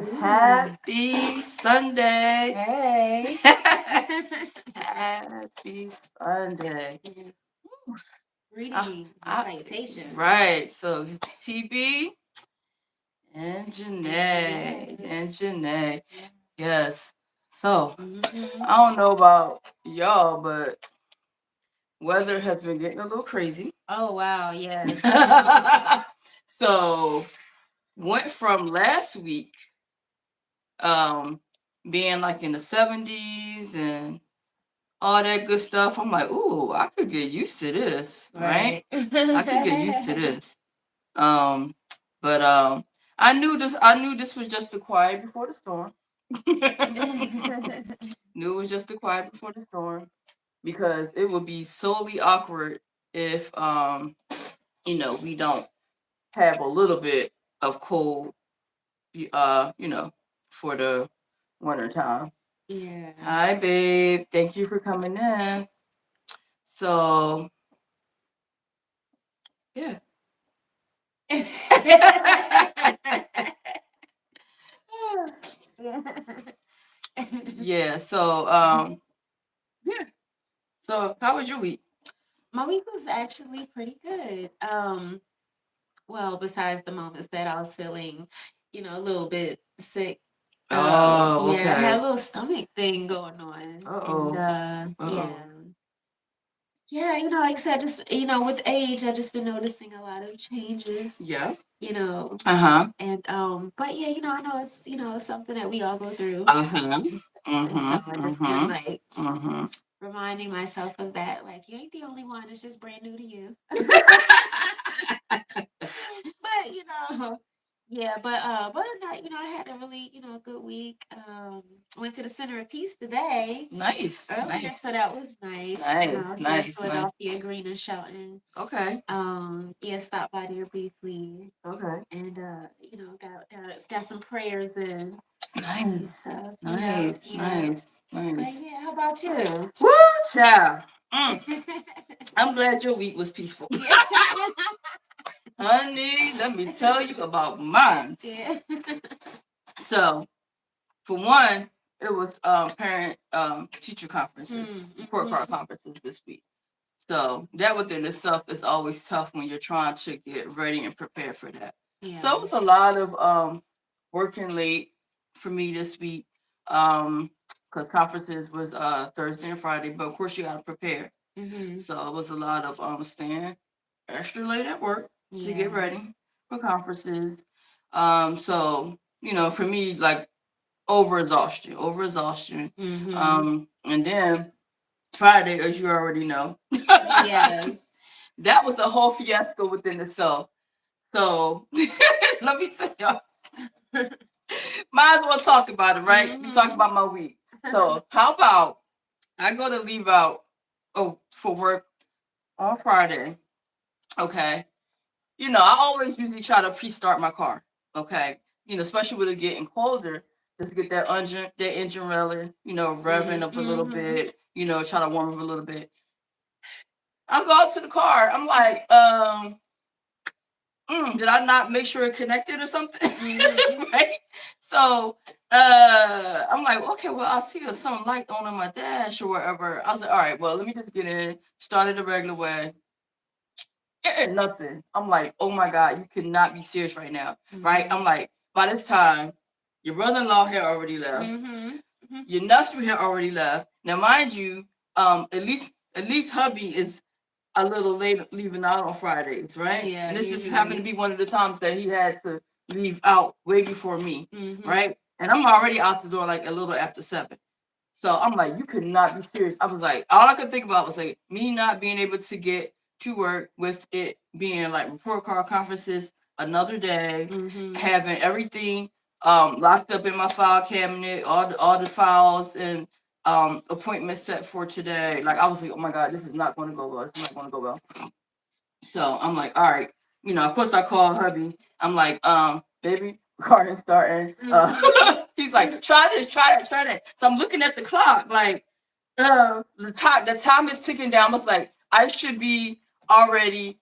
Happy Sunday. Hey. Happy Sunday. Greetings and salutations. Right. So TB and Janae. And Janae. Yes. So I don't know about y'all, but weather has been getting a little crazy. Oh wow, yes. So went from last week being like in the 70s and all that good stuff. I'm like, ooh, I could get used to this, right? I could get used to this. But I knew this was just the quiet before the storm. Knew it was just the quiet before the storm because it would be solely awkward if we don't have a little bit of cold for the winter time. Yeah. Hi, babe. Thank you for coming in. So, yeah. Yeah. So, yeah. So, how was your week? My week was actually pretty good. Well, besides the moments that I was feeling, a little bit sick. Oh, yeah, I okay. had a little stomach thing going on. Uh-oh. And Uh-oh. yeah. Yeah, like I said, just with age, I just been noticing a lot of changes. Yeah. Uh-huh. And but yeah, I know it's something that we all go through. Uh-huh. And so I just been like Uh-huh. reminding myself of that, like you ain't the only one, it's just brand new to you. But yeah, but not, I had a really, good week. Went to the Center of Peace today. Nice. Earlier, Nice. so that was nice. Nice. Here in Nice. Philadelphia, Green and Shelton. Okay. Yeah, stopped by there briefly. Okay. And got some prayers in. Nice. Nice. Yeah. Nice. But Nice. yeah, how about you? Woo, child. I'm glad your week was peaceful. Honey, let me tell you about mine. Yeah. So, for one, it was parent teacher conferences, report card conferences this week. So that within itself is always tough when you're trying to get ready and prepare for that. Yeah. So it was a lot of working late for me this week. Because conferences was Thursday and Friday, but of course you gotta prepare. Mm-hmm. So it was a lot of staying extra late at work to get ready for conferences. So for me, like overexhaustion. Mm-hmm. And then Friday, as you already know, yes, that was a whole fiasco within itself. So let me tell y'all. Might as well talk about it, right? Mm-hmm. We talk about my week. So how about I go to leave out for work on Friday. Okay. I always usually try to pre-start my car. Okay. Especially with it getting colder, just get that engine revving, revving up a little bit, try to warm up a little bit. I go out to the car. I'm like, did I not make sure it connected or something? Mm-hmm. Right? So I'm like, okay, well, I see some light on my dash or whatever. I was like, all right, well, let me just get in, start it the regular way. It ain't nothing. I'm like, oh my God, you cannot be serious right now. Mm-hmm. Right? I'm like, by this time, your brother-in-law had already left. Mm-hmm. Mm-hmm. Your nephew had already left. Now, mind you, at least hubby is a little late leaving out on Fridays, right? Yeah. And this just happened to be one of the times that he had to leave out way before me, right? And I'm already out the door like a little after 7. So I'm like, you could not be serious. I was like, all I could think about was like me not being able to get to work with it being like report card conferences another day, having everything locked up in my file cabinet, all the files and appointments set for today. Like I was like, oh my God, this is not going to go well. It's not going to go well. So I'm like, all right, of course I call hubby. I'm like, baby, car is starting. He's like, try this, try that. So I'm looking at the clock, like, the time is ticking down. I was like, I should be already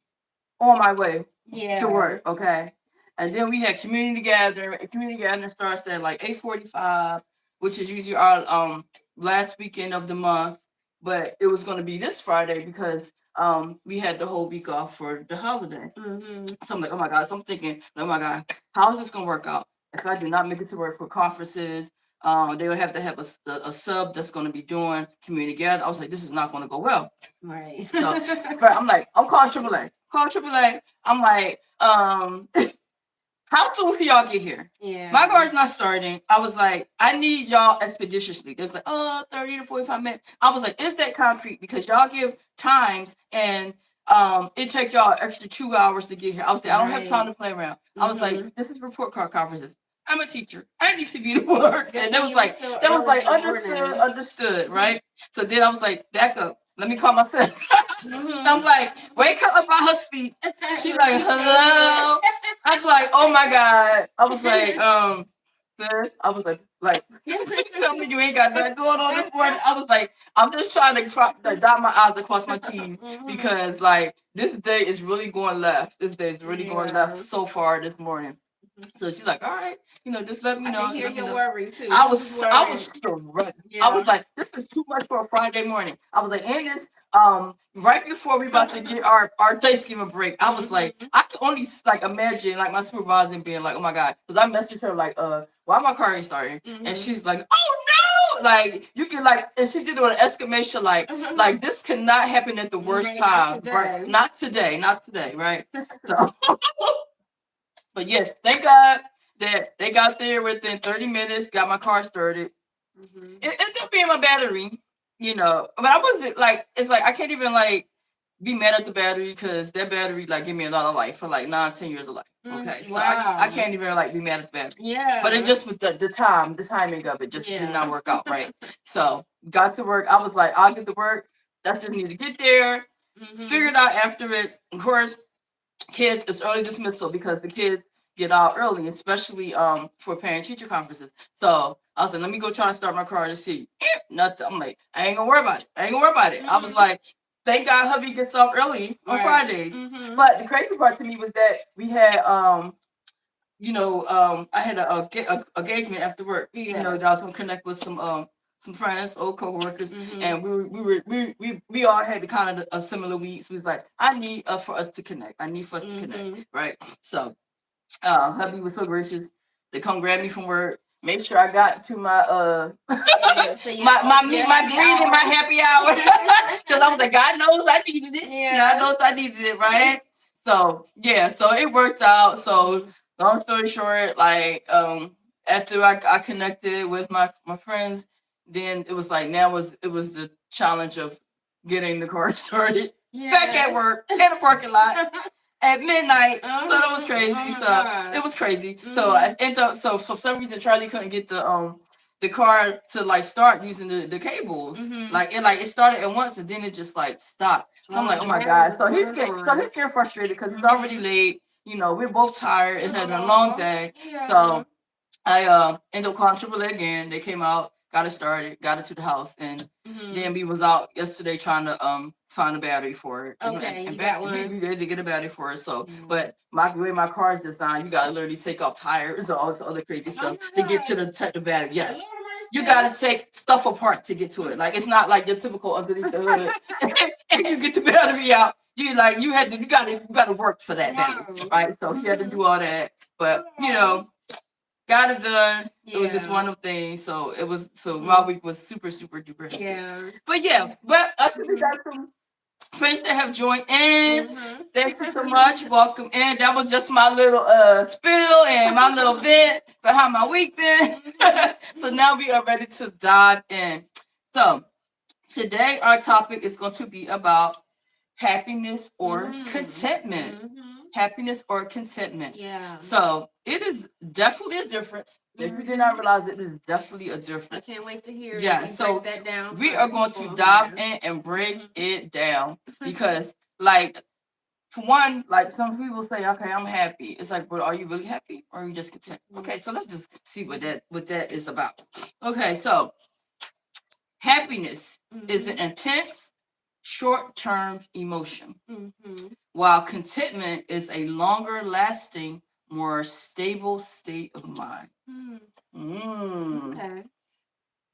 on my way to work. Okay. And then we had community gathering. Community gathering starts at like 8:45, which is usually our last weekend of the month. But it was going to be this Friday because we had the whole week off for the holiday. So I'm like, oh my God. So I'm thinking, oh my God, how is this going to work out? If I do not make it to work for conferences, they will have to have a sub that's going to be doing community gathering. I was like, this is not going to go well. Right. So I'm like, I'm calling AAA. Call AAA. I'm like, how soon can y'all get here? Yeah. My car's not starting. I was like, I need y'all expeditiously. It's like, 30 to 45 minutes. I was like, is that concrete? Because y'all give times and it take y'all extra 2 hours to get here. I was like, I don't have time to play around. I was like, this is report card conferences. I'm a teacher. I need to be to work. Good And that was like understood, right? So then I was like, back up. Let me call my sis. I'm like, wake her up on her feet. She's like, hello. I was like, oh my God. I was like, sis, I was like, please tell me you ain't got nothing going on this morning. I was like, I'm just trying to dot my I's and cross my T's because like this day is really going left. This day is really going left so far this morning. So she's like, all right, just let me know. I can hear your worry too. I was stressed. Yeah. I was like, this is too much for a Friday morning. I was like, and this right before we about to get our Thanksgiving break, I was like, I can only like imagine like my supervisor being like, oh my God, because I messaged her like, why my car ain't starting? And she's like, oh no, like you can like, and she did it with an exclamation like this cannot happen at the worst time, right? Not today, right? So. But yeah, thank God that they got there within 30 minutes, got my car started. It just being my battery, but I wasn't like, it's like I can't even like be mad at the battery because that battery like give me a lot of life for like 9-10 years of life. Okay, so I can't even like be mad at the battery. Yeah, but it just with the timing of it just did not work out right. So got to work. I was like, I'll get to work. I just need to get there. Figured out after it. Of course, kids, it's early dismissal because the kids get out early, especially for parent-teacher conferences. So I was like, let me go try to start my car to see. Nothing. I'm like, I ain't gonna worry about it. I was like, thank God hubby gets off early on Fridays. But the crazy part to me was that we had I had a engagement after work. I was gonna connect with some friends, old coworkers, and we all had the kind of a similar weeks. We was like, I need for us to connect. Right? So hubby was so gracious to come grab me from work. Make sure I got to my my greed and my happy hour because I was like, God knows I needed it. God knows I needed it, right? So so it worked out. So long story short, like after I connected with my friends, then it was like it was the challenge of getting the car started back at work in the parking lot. At midnight, so that was crazy. It was crazy. So I ended up. So for some reason, Charlie couldn't get the car to like start using the cables. It started at once and then it just like stopped. So I'm like, oh my God. So he's getting frustrated because it's already late. We're both tired. It had been a long day. So I ended up calling AAA again. They came out, got it started, got it to the house, and then we was out yesterday trying to find a battery for it. Okay, and we did to get a battery for it. So, but the way my car is designed, you gotta literally take off tires and all this other crazy stuff to get to the battery. Yes. You gotta take stuff apart to get to it. Like it's not like your typical underneath the hood, and you get the battery out. You gotta work for that battery, right? So he had to do all that, but got it done. It was just one of things. So it was. So my week was super, super duper. Yeah. But us we got some friends that have joined in. Thank you so much. Welcome in. That was just my little spill and my little bit for how my week been. So now we are ready to dive in. So today our topic is going to be about happiness or contentment. Happiness or contentment. Yeah. So it is definitely a difference. If you did not realize it is definitely a difference. I can't wait to hear it. Yeah. So break that down. We are going to dive in and break it down because, like, for one, like some people say, okay, I'm happy. It's like, but are you really happy or are you just content? Okay, so let's just see what that is about. Okay, so happiness is an intense, short-term emotion, while contentment is a longer lasting, more stable state of mind. Okay.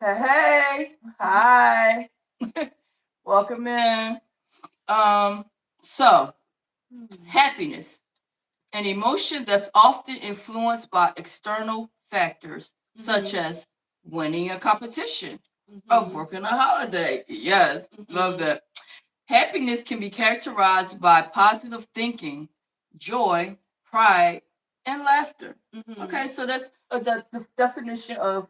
Hey, hi. Welcome in. So happiness, an emotion that's often influenced by external factors, such as winning a competition or working a holiday. Yes, love that. Happiness can be characterized by positive thinking, joy, pride, and laughter. Okay, so that's the definition of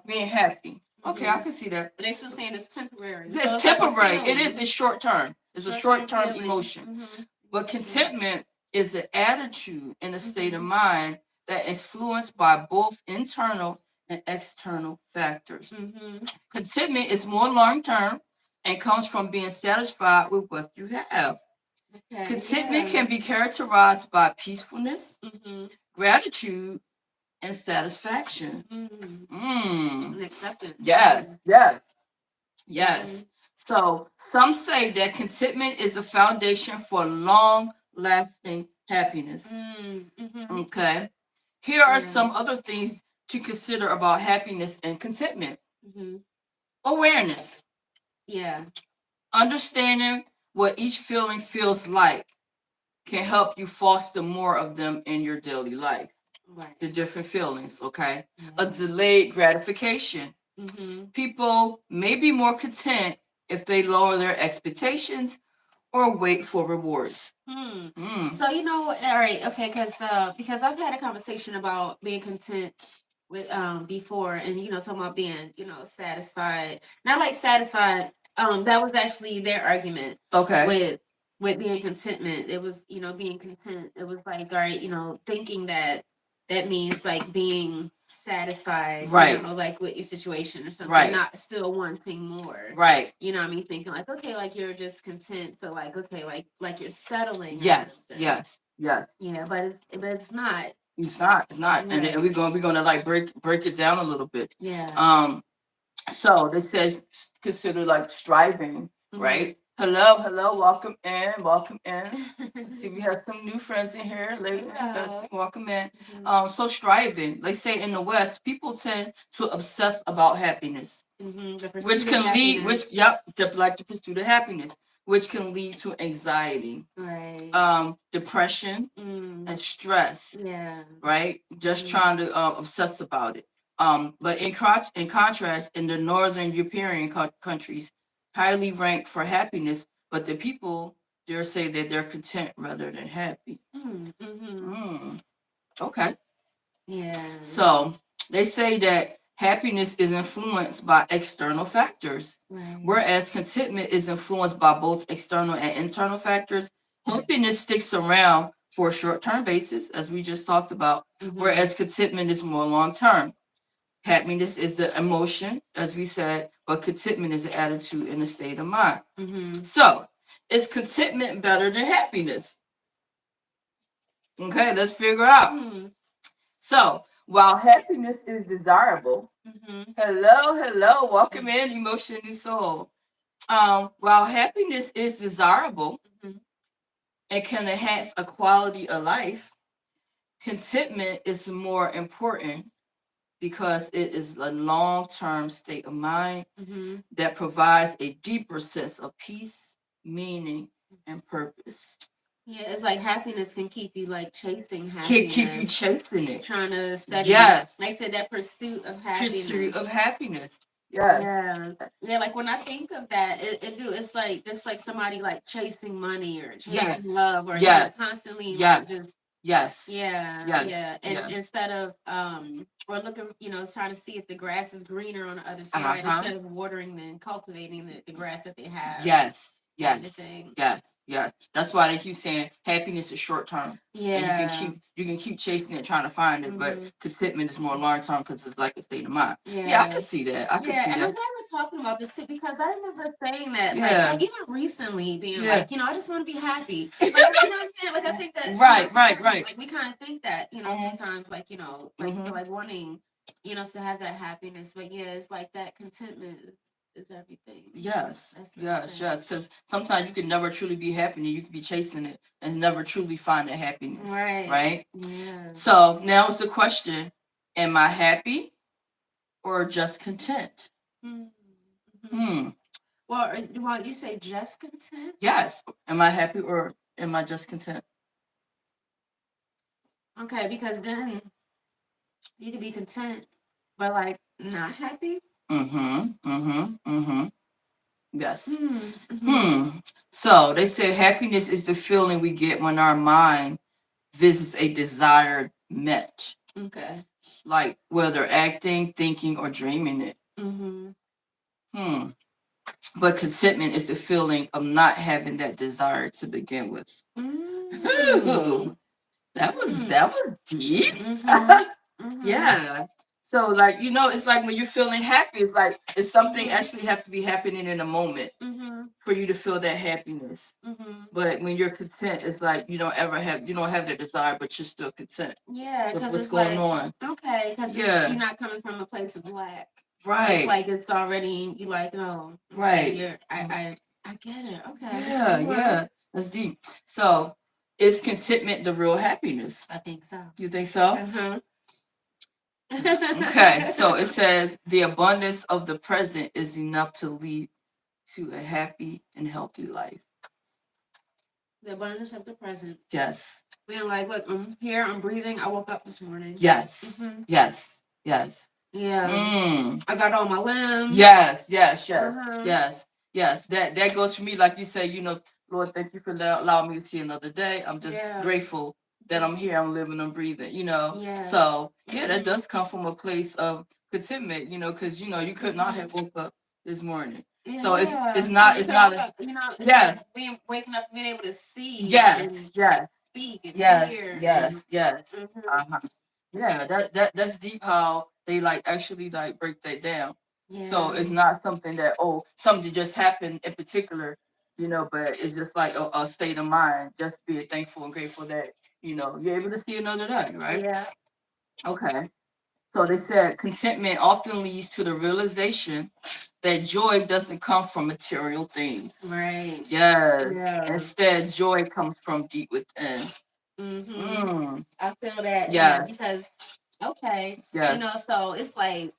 being happy. Okay, I can see that. But they still saying it's temporary. It's temporary. It is. It's short term. It's a short term emotion. But contentment is an attitude and a state of mind that is influenced by both internal and external factors. Contentment is more long term and comes from being satisfied with what you have. Contentment can be characterized by peacefulness, gratitude, and satisfaction. And acceptance. Yes. So some say that contentment is a foundation for long-lasting happiness. Okay. Here are some other things to consider about happiness and contentment. Awareness. Understanding what each feeling feels like can help you foster more of them in your daily life. The different feelings, okay? A delayed gratification. People may be more content if they lower their expectations or wait for rewards. So all right, okay, because I've had a conversation about being content with before, and talking about being satisfied, not like satisfied. That was actually their argument. Okay. With being contentment, it was being content. It was like, all right, thinking that means like being satisfied, right? Like with your situation or something, right? Not still wanting more, right? I mean, thinking like, okay, like you're just content, so like, okay, like you're settling. Yes. Yeah, but it's not. It's not. Right. And we're gonna like break it down a little bit. Yeah. So this says consider like striving, right? Hello, welcome in. See, we have some new friends in here. Let's welcome in. So striving, they say in the West, people tend to obsess about happiness, which can lead, like the pursuit of happiness, which can lead to anxiety, depression, and stress. Right? Just trying to obsess about it. But in contrast, in the Northern European countries, highly ranked for happiness, but the people there say that they're content rather than happy. Okay. Yeah. So they say that happiness is influenced by external factors, whereas contentment is influenced by both external and internal factors. Happiness sticks around for a short-term basis, as we just talked about, whereas contentment is more long-term. Happiness is the emotion, as we said, but contentment is the attitude and the state of mind. So, is contentment better than happiness? Okay, let's figure out. So, while happiness is desirable, hello, welcome in, Emotionally Soul. While happiness is desirable and can enhance a quality of life, contentment is more important because it is a long-term state of mind that provides a deeper sense of peace, meaning, and purpose. Yeah, it's like happiness can keep you like chasing happiness. Keep you chasing it. Trying to study. Yes. Like I said, that pursuit of happiness. Pursuit of happiness. Yes. Yeah. Like when I think of that, it's like just like somebody like chasing money or chasing love or constantly like just and instead of or looking, trying to see if the grass is greener on the other side instead of watering and cultivating the grass that they have. Yes. That's why they keep saying happiness is short term. Yeah. And you can keep chasing it, trying to find it, but contentment is more long term because it's like a state of mind. Yeah, I can see that. And I'm glad we're talking about this too, because I remember saying that like even recently being like, I just want to be happy. Like, you know what I'm saying? Like I think that right. Like we kind of think that, sometimes like, like so like wanting, to have that happiness. But yeah, it's like that contentment is everything. Yes, That's what yes, saying. yes. Because sometimes you can never truly be happy, and you can be chasing it and never truly find the happiness. Right. Right. Yeah. So now is the question: am I happy or just content? Mm-hmm. Well, you say just content? Yes. Am I happy or am I just content? Okay, because then you can be content, but like not happy. Yes. Mm-hmm. So they say happiness is the feeling we get when our mind visits a desired met. Okay. Like whether acting, thinking, or dreaming it. Mm-hmm. But contentment is the feeling of not having that desire to begin with. Mm-hmm. That was deep. Mm-hmm. Yeah. So like it's like when you're feeling happy, it's like it's something actually has to be happening in a moment for you to feel that happiness. But when you're content, it's like you don't have that desire, but you're still content. Yeah, because what's it's going like on. okay, because Yeah. you're not coming from a place of lack. Right. It's like it's already you like no. Okay, right. I get it. Okay. Yeah. Yeah. That's deep. So is contentment the real happiness? I think so. You think so? Uh-huh. Okay. So it says the abundance of the present is enough to lead to a happy and healthy life. The abundance of the present. Yes. Being like, look, I'm here, I'm breathing. I woke up this morning. Yes. Yes. Yes. Yeah. I got all my limbs. Yes. Yes. Yes. Yes. Yes. That goes for me, like you say, Lord, thank you for allowing me to see another day. I'm just grateful that I'm here, I'm living, I'm breathing, Yes. So that does come from a place of contentment, because you could not have woke up this morning. Yeah, so it's not yes. Being waking up, being able to see. Yes. Yes. Speak and Yes. hear. Yes. Yes. Yeah, that's deep how they like actually like break that down. Yeah. So it's not something that something just happened in particular, but it's just like a state of mind. Just be thankful and grateful that you're able to see another day, right? Yeah. Okay. So they said contentment often leads to the realization that joy doesn't come from material things. Right. Yes. Yeah. Instead, joy comes from deep within. I feel that. Yeah. Because okay. Yes. So it's like,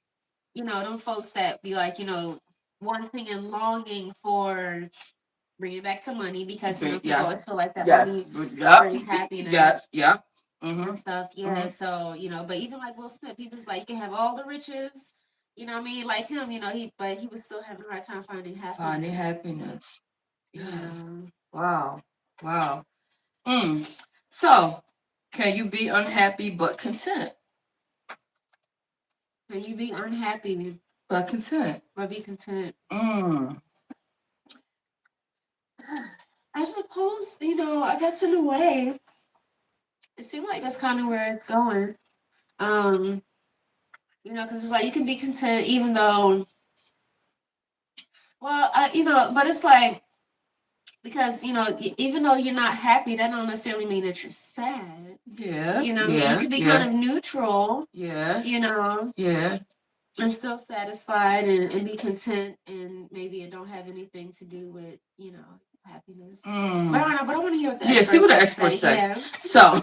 them folks that be like, wanting and longing for bring it back to money because people always feel like that money brings happiness. Yes. Yeah. And stuff. Yeah. So, but even like Will Smith, he was like, you can have all the riches, you know what I mean? Like him, but he was still having a hard time finding happiness. Yes. Wow. Wow. So can you be unhappy but content? Can you be unhappy but content? But be content. I suppose, I guess in a way, it seems like that's kind of where it's going. Because it's like you can be content even though, well, but it's like, because, even though you're not happy, that don't necessarily mean that you're sad. Yeah. You can be kind of neutral. Yeah. Yeah. And still satisfied and be content, and maybe it don't have anything to do with, happiness. But I want to hear what the experts see what the experts say. Yeah. So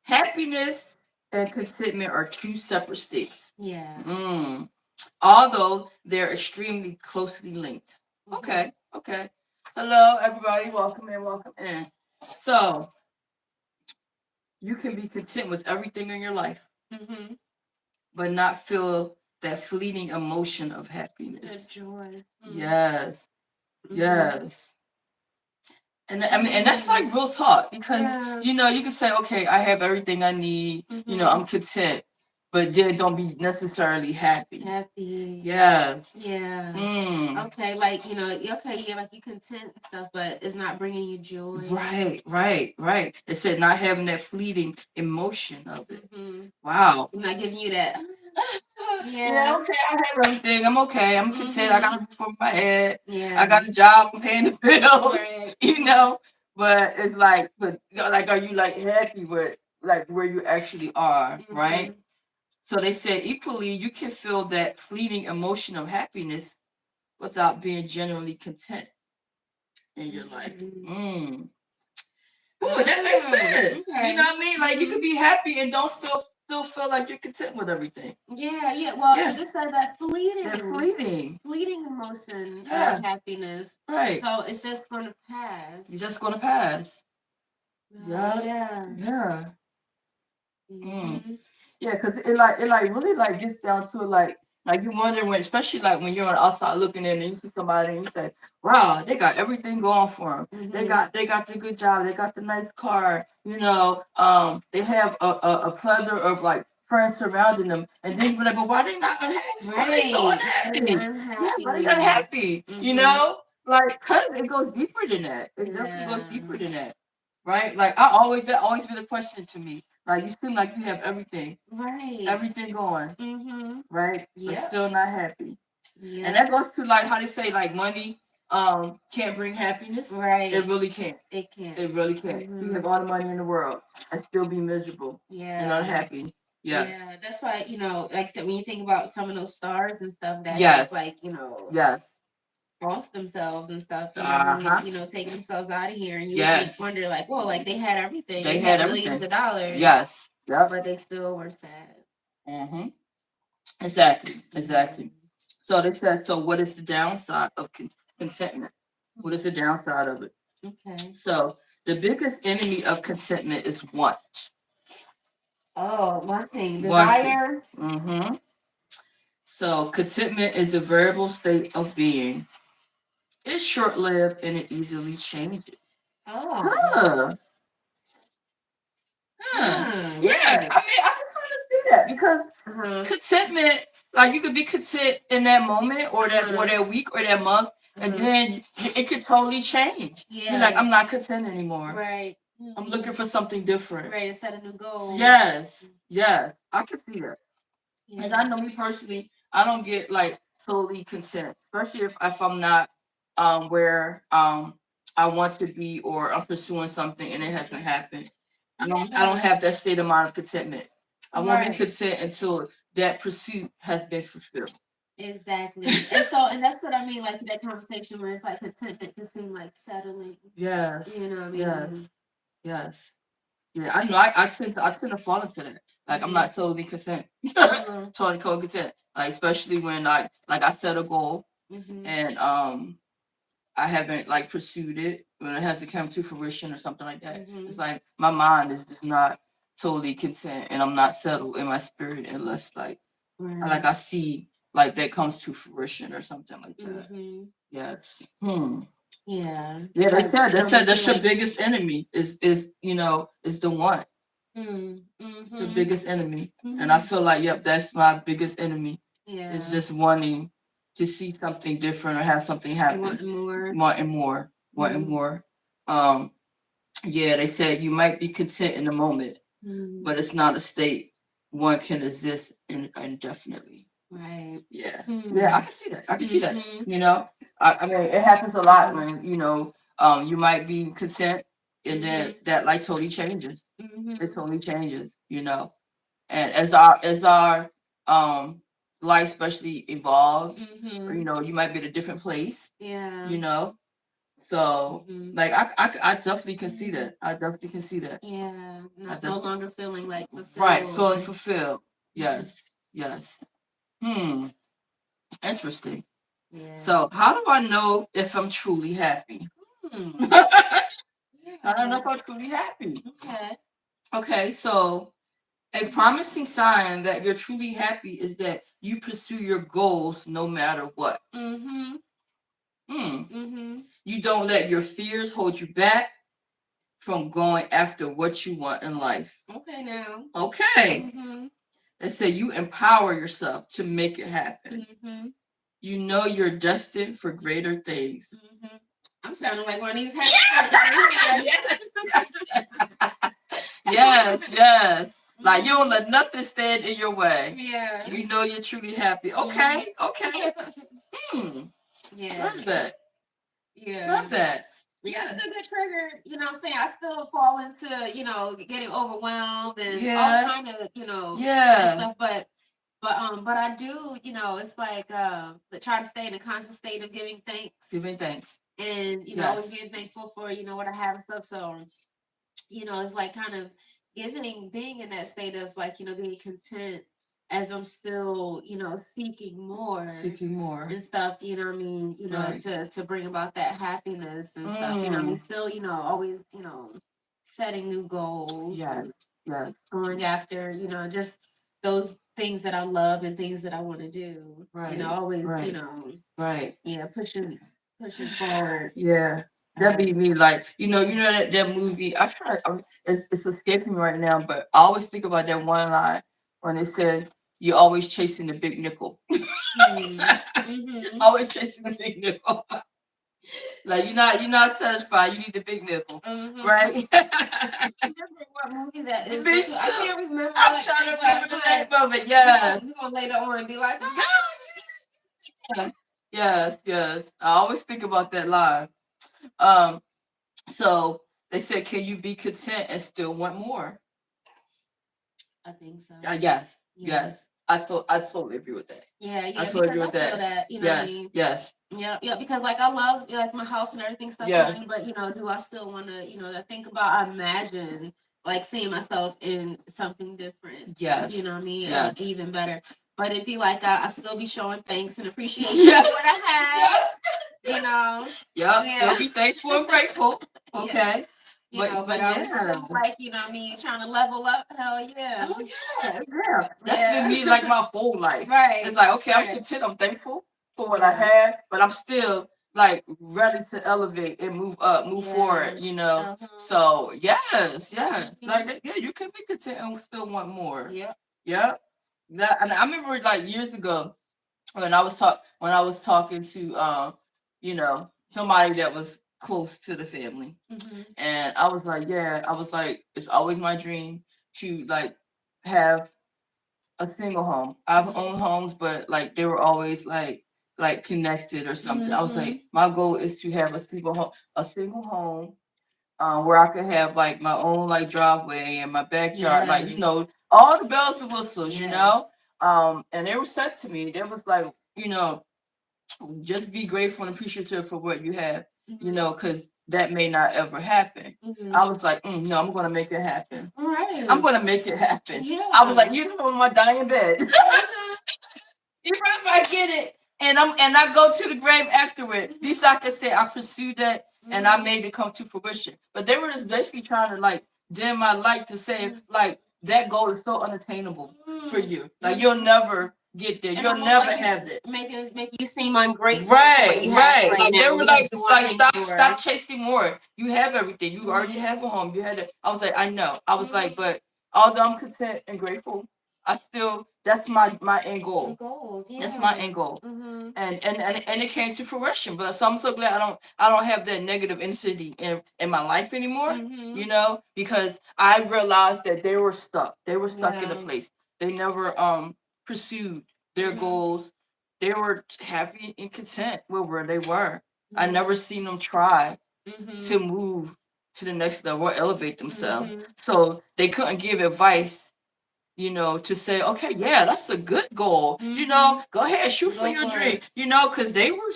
happiness and contentment are two separate states. Yeah. Although they're extremely closely linked. Okay. Hello, everybody. Welcome in. So you can be content with everything in your life, but not feel that fleeting emotion of happiness. The joy. Yes. Yes. And I mean, and that's like real talk, because you can say, okay, I have everything I need, I'm content, but then don't be necessarily happy. Yes. Yeah. Okay, like like you're content and stuff, but it's not bringing you joy. Right. It said not having that fleeting emotion of it. Wow. Not giving you that. Yeah, okay, I have everything. I'm okay. I'm content. I got a roof over my head. Yeah. I got a job. I'm paying the bills. Right. But it's like, are you like happy with like where you actually are, right? So they said equally, you can feel that fleeting emotion of happiness without being genuinely content in your life. Ooh, that makes sense. Okay. You know what I mean? Like you could be happy and don't still feel like you're content with everything. Yeah. Well, this said that fleeting emotion of happiness. Right. So it's just gonna pass. It's just gonna pass. Yeah. Yeah, because it really like gets down to like you wonder when, especially like when you're on the outside looking in and you see somebody and you say, wow, they got everything going for them. They got the good job, they got the nice car, you know, they have a plethora of like friends surrounding them, and then you're like, but why they not unhappy? Why they so unhappy? Why they unhappy? You know, like, cause it goes deeper than that. It definitely goes deeper than that, right? Like that always been a question to me. Like you seem like you have everything, everything going, right? But still not happy. And that goes to like how they say like money can't bring happiness. Right. It really can't. It can't. It really can't. You have all the money in the world and still be miserable and unhappy. Yes. Yeah, that's why, you know, like I said, when you think about some of those stars and stuff that have, like, you know, off themselves and stuff, you know, taking themselves out of here, and you would wonder like, well, like they had everything, they had millions of dollars, but they still were sad. Exactly. So they said, so what is the downside of contentment? What is the downside of it? Okay. So the biggest enemy of contentment is want. Oh, wanting, desire. So contentment is a variable state of being. It's short-lived and it easily changes. Yeah, I mean, I can kind of see that because contentment, like you could be content in that moment or that week or that month, and then it could totally change. Yeah. You're like, I'm not content anymore. Right. I'm looking for something different. Ready to set a new goal. Yes. I can see that. Because I know me personally, I don't get like totally content, especially if I'm not where I want to be or I'm pursuing something and it hasn't happened. I don't have that state of mind of contentment. I won't be content until that pursuit has been fulfilled. Exactly. And that's what I mean, like that conversation where it's like contentment can seem like settling. Yes. You know what I mean? Yes. Yeah, I know. I tend to fall into that. Like I'm not totally content. Totally content. Like especially when like I set a goal and I haven't like pursued it when it hasn't come to fruition or something like that. It's like my mind is just not totally content and I'm not settled in my spirit unless like I see like that comes to fruition or something like that. Yes. Yeah. Yeah, they said that's your biggest enemy is you know is the want. It's your biggest enemy, and I feel like that's my biggest enemy. Yeah, it's just wanting to see something different or have something happen. Wanting more. Yeah, they said you might be content in the moment, but it's not a state one can exist indefinitely. Right. Yeah. Yeah, I can see that. I can see that. You know, I mean, it happens a lot when you know, you might be content, and then that like totally changes. It totally changes. You know, and as our life especially evolves, or, you know, you might be at a different place. Yeah. You know, so like I definitely can see that. I definitely can see that. Yeah. No longer feeling like fulfilled. Right. Feeling fulfilled. Yes. Interesting. Yeah. So how do I know if I'm truly happy? I don't know if I'm truly happy. Okay, so a promising sign that you're truly happy is that you pursue your goals no matter what. You don't let your fears hold you back from going after what you want in life. Okay, now. Okay. They say you empower yourself to make it happen. You know you're destined for greater things. I'm sounding like one of these happy. Yes. Like you don't let nothing stand in your way. Yeah. You know you're truly happy. Okay. Yeah. Love that. Yeah. Love that. Yeah, I still get triggered, you know what I'm saying? I still fall into, you know, getting overwhelmed and all kind of, you know, and stuff. But But I do, it's like try to stay in a constant state of giving thanks. Giving thanks. And always being thankful for what I have and stuff. So it's like kind of being in that state of like being content as I'm still seeking more and stuff. What I mean, Right. to bring about that happiness and stuff. I mean, still always setting new goals. Yes. Yes. Going after just those things that I love and things that I want to do. Right. Always Right. Yeah, pushing forward. Yeah. That be me, like that movie. I try. It's escaping me right now, but I always think about that one line when it said, "You're always chasing the big nickel." Mm-hmm. Always chasing the big nickel. Like you're not satisfied. You need the big nickel, right? I remember what movie that is. I can't remember. I'm trying to remember the name of it. Yeah. We're gonna later on and be like, yes. I always think about that line. So they said, can you be content and still want more? I think so. Yes. I totally agree with that. Yeah. I totally agree with that. Yes. What I mean? Yes. Yeah. Because like I love like my house and everything stuff. Yeah. But do I still want to think about? I imagine like seeing myself in something different. Yes. You know what I mean? Yes. Even better. But it'd be like I still be showing thanks and appreciation for what I have. Yes. Yeah. Still be thankful and grateful. Okay. Yeah. But I was still like, trying to level up. Hell yeah. Oh yeah. That's been me like my whole life. Right. It's like, okay, I'm content, I'm thankful for what I have, but I'm still like ready to elevate and move forward, So yes. Like you can be content and still want more. Yep. That, and I remember like years ago when I was talking to somebody that was close to the family, and I was like, it's always my dream to like have a single home. I've owned homes, but like they were always like connected or something. I was like, my goal is to have a single home where I could have like my own like driveway and my backyard, like all the bells and whistles, and they were said to me, they was like, just be grateful and appreciative for what you have, because that may not ever happen. I was like, no, I'm gonna make it happen. Right. I'm gonna make it happen. Yeah. I was like, on my dying bed. Even if I get it and I go to the grave afterward, at least I can say I pursued that and I made it come to fruition. But they were just basically trying to like dim my light to say like that goal is so unattainable for you. Like you'll never get there. You'll never have it. Make you seem ungrateful. Right. Like they were like stop chasing more. You have everything. You already have a home. You had it. I was like, I know. I was like, but although I'm content and grateful, that's my end goal. That's my end goal. And it came to fruition. But so I'm so glad I don't have that negative intensity in my life anymore. Because I realized that they were stuck. They were stuck in a place. They never pursued their goals. They were happy and content with where they were. I never seen them try to move to the next level or elevate themselves. So they couldn't give advice, to say, okay, yeah, that's a good goal. Go ahead, shoot for your dream. Because they were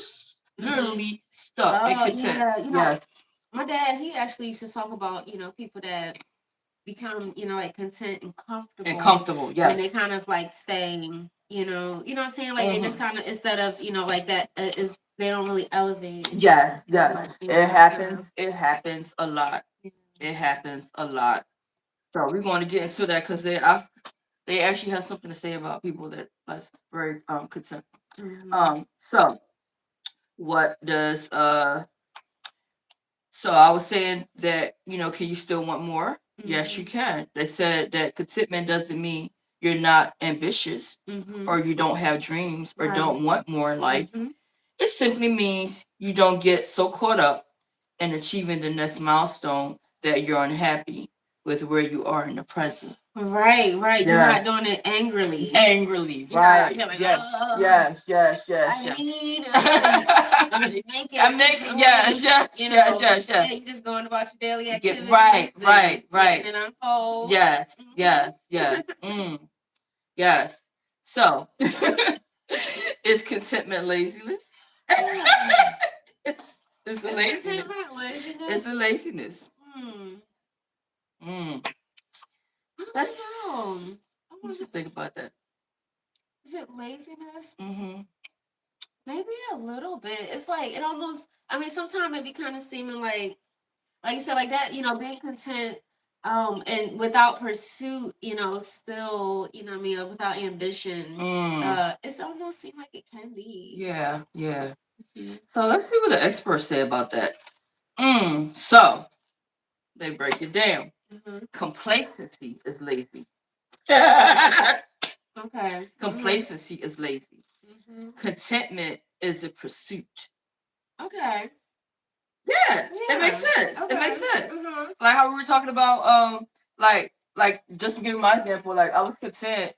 literally stuck and content. Yes. My dad, he actually used to talk about, people that become, like content and comfortable. Yes. And they kind of like staying, what I'm saying? Like they just kind of, instead of, like that is, they don't really elevate. Yes. It happens. It happens a lot. It happens a lot. So we're going to get into that because they actually have something to say about people that's very content. So what does so I was saying that, can you still want more? Yes, you can. They said that contentment doesn't mean you're not ambitious or you don't have dreams or don't want more in life. It simply means you don't get so caught up in achieving the next milestone that you're unhappy with where you are in the present. Right. Yes. You're not doing it angrily. Right. Like, yes. I need to make it. Yes. Yeah, you're just going about your daily activities. Right. And unfold. Yes. Yes. So, is contentment laziness? It's a laziness. It's a laziness. Mm. That's. What do you think about that? Is it laziness? Mm-hmm. Maybe a little bit. It's like it almost. I mean, sometimes it be kind of seeming like you said, like that. Being content, and without pursuit. Still, what I mean, without ambition. It's almost seem like it can be. Yeah, yeah. Mm-hmm. So let's see what the experts say about that. So they break it down. Mm-hmm. Complacency is lazy. Okay. Complacency is lazy. Mm-hmm. Contentment is a pursuit. Okay. Yeah, it makes sense. Okay. It makes sense. Mm-hmm. Like how we were talking about, like just to give my example, like I was content,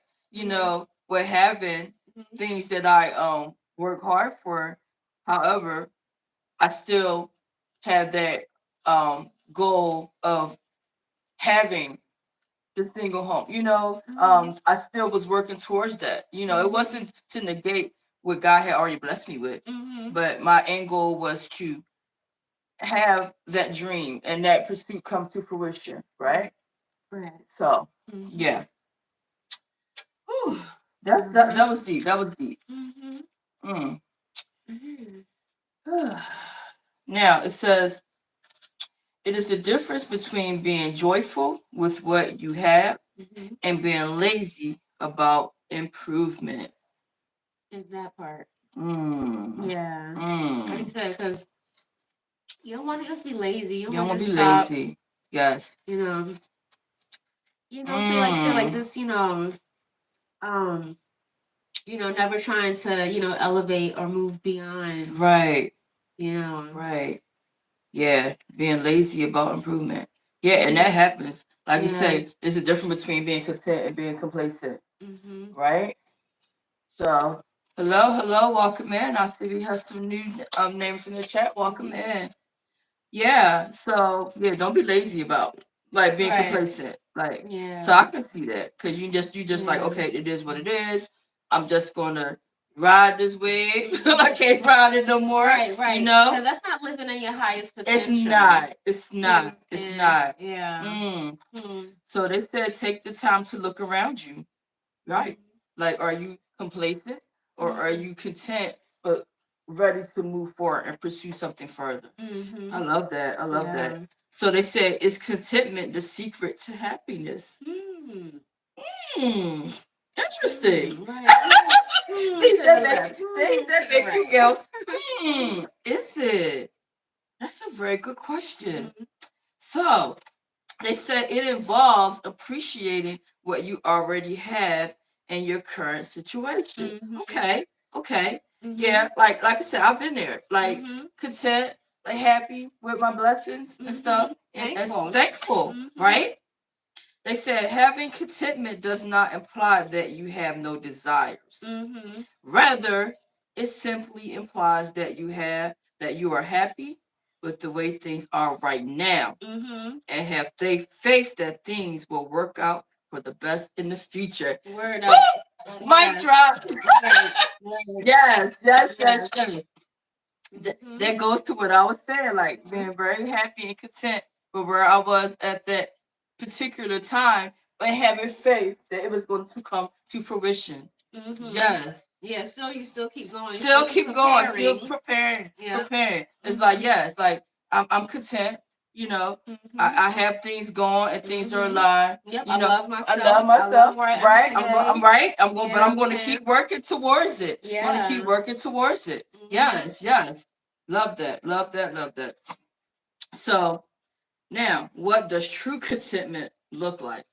with having things that I work hard for. However, I still have that goal of having the single home. I still was working towards that. It wasn't to negate what God had already blessed me with, but my end goal was to have that dream and that pursuit come to fruition, right? Right. So, yeah. Whew. That was deep. That was deep. Mm. Now it says it is the difference between being joyful with what you have and being lazy about improvement. In that part. Yeah. Like you said, because you don't want to just be lazy. You don't want to be lazy. Yes. So just never trying to elevate or move beyond. Right. Right. Yeah, being lazy about improvement. Yeah, and that happens. Like you say, there's a difference between being content and being complacent. Right? So, hello, welcome in. I see we have some new names in the chat. Welcome in. Yeah, so don't be lazy about like being complacent. Like, so I can see that because you just like, okay, it is what it is. I'm just gonna ride this wave. I can't ride it no more. Right. Because that's not living in your highest potential. It's not. It's not. Yeah. So they said take the time to look around you. Right. Like, are you complacent or are you content but ready to move forward and pursue something further? I love that. I love that. So they say, is contentment the secret to happiness? Interesting. Right. Things that make you go, is it? That's a very good question. So they said it involves appreciating what you already have in your current situation. Okay. Yeah, like I said, I've been there. Like content, like happy with my blessings and stuff. And thankful, right? They said having contentment does not imply that you have no desires. Rather, it simply implies that you are happy with the way things are right now, and have faith that things will work out for the best in the future. Word up. Mic drop. Yes. That goes to what I was saying, like being very happy and content with where I was at that particular time, but having faith that it was going to come to fruition. Yes. Yeah, so you still keep going. Still keep going. Still preparing. Preparing. It's like, yes, like I'm content. I have things going and things are aligned. Yep, I love myself. I love myself. Right. I'm right. But I'm going to keep working towards it. Yeah. I'm going to keep working towards it. Yes. Love that. So now, what does true contentment look like?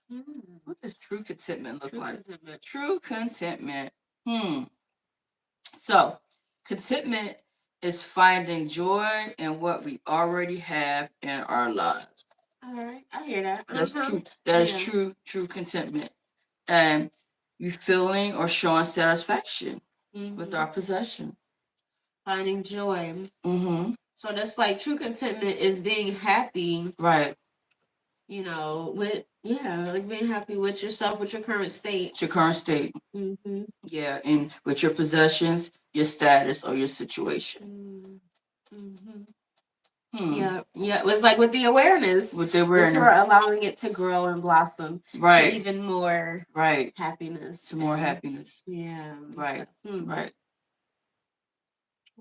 What does true contentment look like? True contentment. So, contentment is finding joy in what we already have in our lives. All right, I hear that. That's true. That is true contentment. And you feeling or showing satisfaction with our possession. Finding joy. So that's like true contentment is being happy. Right. like being happy with yourself, with your current state. It's your current state. Mm-hmm. Yeah, and with your possessions, your status, or your situation. Mm-hmm. Hmm. Yeah. It was like with the awareness, With the awareness, you're allowing it to grow and blossom right? To even more Right. happiness. To more happiness. Yeah. Right. Right.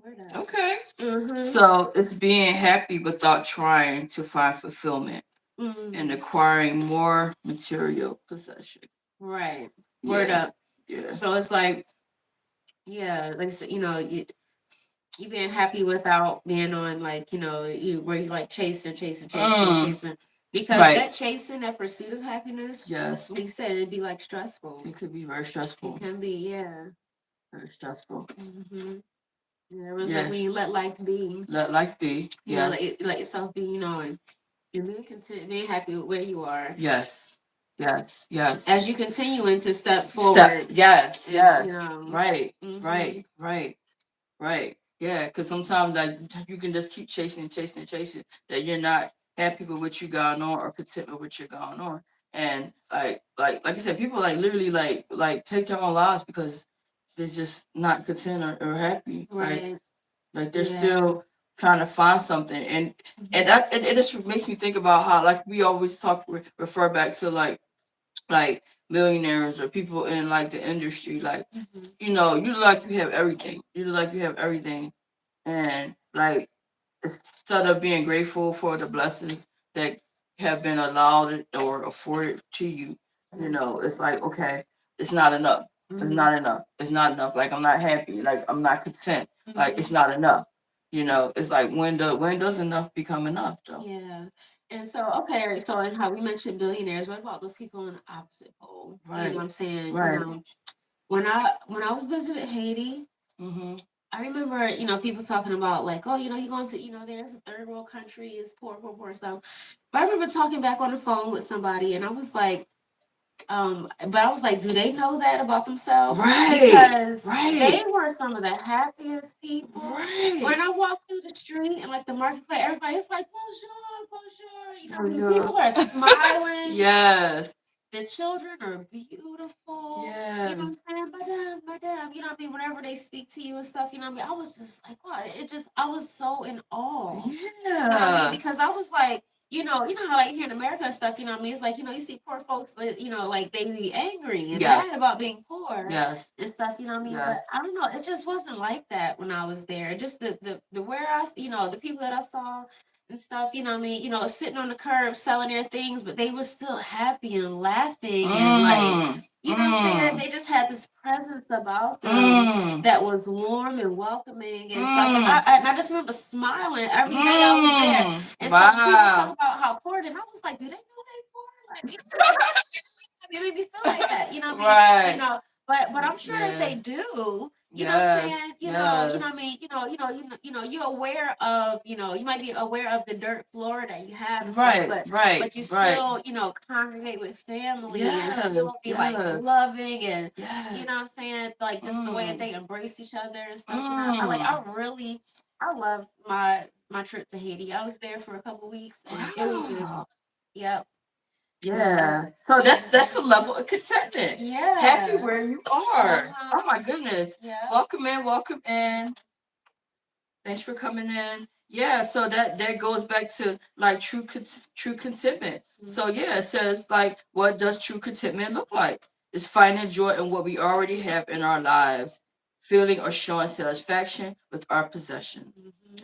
Word up. Okay. Mm-hmm. So it's being happy without trying to find fulfillment and acquiring more material possession. Right. Word up. Yeah. So it's like, like I said, you being happy without being on like, where you like chasing. Because that chasing, that pursuit of happiness, yes, like you said, it'd be like stressful. It could be very stressful. It can be, very stressful. Yeah, it was like when you let life be. Let life be. Let yourself be, and being content, being happy with where you are. Yes. As you continuing to step forward. Yes. Right. Right. Yeah, because sometimes like you can just keep chasing that you're not happy with what you got on or content with what you're going on. And like I said, people like literally like take their own lives because they're just not content or happy. Right. Like they're still trying to find something. And it just makes me think about how like we always refer back to like millionaires or people in like the industry, like you have everything. And like instead of being grateful for the blessings that have been allowed or afforded to you, it's like okay, it's not enough. It's not enough. Like I'm not happy. Like I'm not content. Like it's not enough. It's like when does enough become enough though? Yeah. And so so and how we mentioned billionaires, what about those people on the opposite pole? Right. You know what I'm saying? Right. When I visited Haiti, I remember, people talking about like, oh, you're going to, there's a third world country, it's poor stuff. But I remember talking back on the phone with somebody and I was like, but I was like, do they know that about themselves? Because they were some of the happiest people. When I walk through the street and like the marketplace, everybody's like, bonjour. People are smiling. Yes. The children are beautiful. Yeah. You know what I'm saying? Madam. You know what I mean? Whenever they speak to you and stuff, you know what I mean? I was just like, wow, I was so in awe. Yeah. You know what I mean? Because I was like, you know how like here in America and stuff, you know what I mean? It's like, you see poor folks, like they be angry and mad about being poor and stuff, you know what I mean? But I don't know, it just wasn't like that when I was there. Just the where I, the people that I saw and stuff, you know what I mean? Sitting on the curb selling their things, but they were still happy and laughing and like, you know what I'm saying? They just had this presence about them that was warm and welcoming and stuff. And I just remember smiling every day I was there. And so people talk about how poor, and I was like, do they know they poor? Like, it made me feel like that, you know what I mean? But I'm sure that they do. You know what I'm saying? You know what I mean? You're aware of, you might be aware of the dirt floor that you have and stuff, but you still, congregate with family and still be like loving and you know what I'm saying? Like just the way that they embrace each other and stuff. I love my trip to Haiti. I was there for a couple weeks and it was just yep. Yeah. So that's a level of contentment. Yeah. Happy where you are. Oh my goodness. Yeah. Welcome in. Thanks for coming in. Yeah, so that goes back to like true contentment. So yeah, it says like what does true contentment look like? It's finding joy in what we already have in our lives, feeling or showing satisfaction with our possession,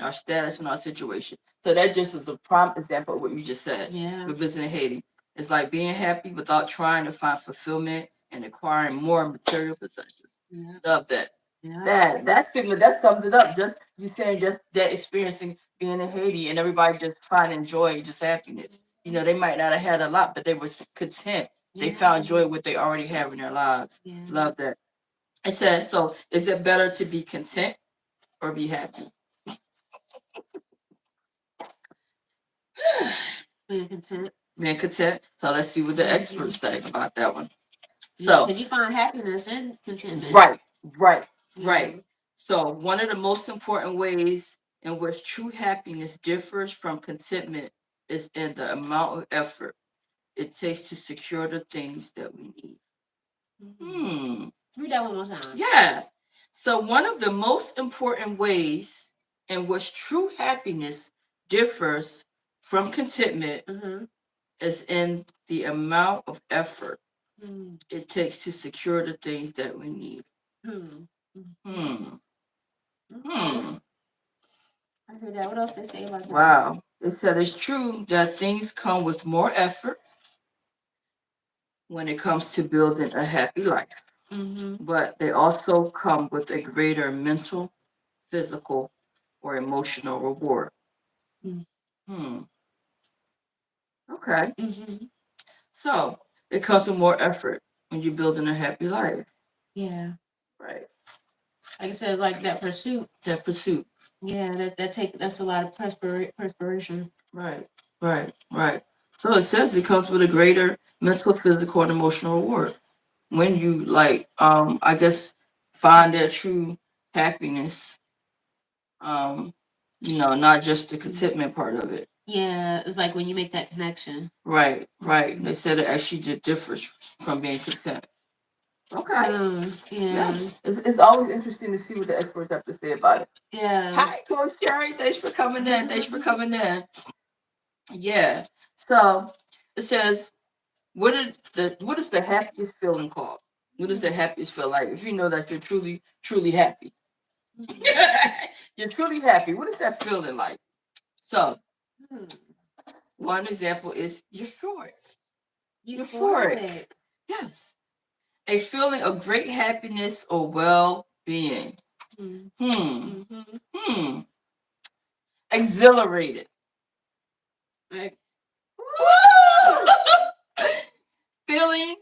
our status and our situation. So that just is a prime example of what you just said. Yeah. With visiting Haiti. It's like being happy without trying to find fulfillment and acquiring more material possessions. Yeah. Love that. Yeah. That summed it up. Just you saying just that experiencing being in Haiti and everybody just finding joy, just happiness. They might not have had a lot, but they were content. They found joy in what they already have in their lives. Yeah. Love that. It says, so is it better to be content or be happy? Being content. Being content. So let's see what the experts say about that one. So did you find happiness in contentment? Right. So one of the most important ways in which true happiness differs from contentment is in the amount of effort it takes to secure the things that we need. Read that one more time. Yeah. So one of the most important ways in which true happiness differs from contentment is in the amount of effort it takes to secure the things that we need. I heard that. What else they say about that? Wow. It said it's true that things come with more effort when it comes to building a happy life. But they also come with a greater mental, physical, or emotional reward. Okay. So it comes with more effort when you're building a happy life. Yeah. Right. Like I said, like that pursuit. That pursuit. Yeah, that's a lot of perspiration. Right. So it says it comes with a greater mental, physical, and emotional reward. When you I guess find that true happiness, not just the contentment part of it. Yeah, it's like when you make that connection. Right. They said it actually differs from being content. Okay. Yeah. It's always interesting to see what the experts have to say about it. Yeah. Hi, Coach Sherry. Thanks for coming in. Yeah. So it says, what is the happiest feeling called? What is the happiest feel like? If you know that you're truly, truly happy. You're truly happy. What is that feeling like? So, one example is euphoric. Euphoric. Yes. A feeling of great happiness or well-being. Exhilarated. Like, feeling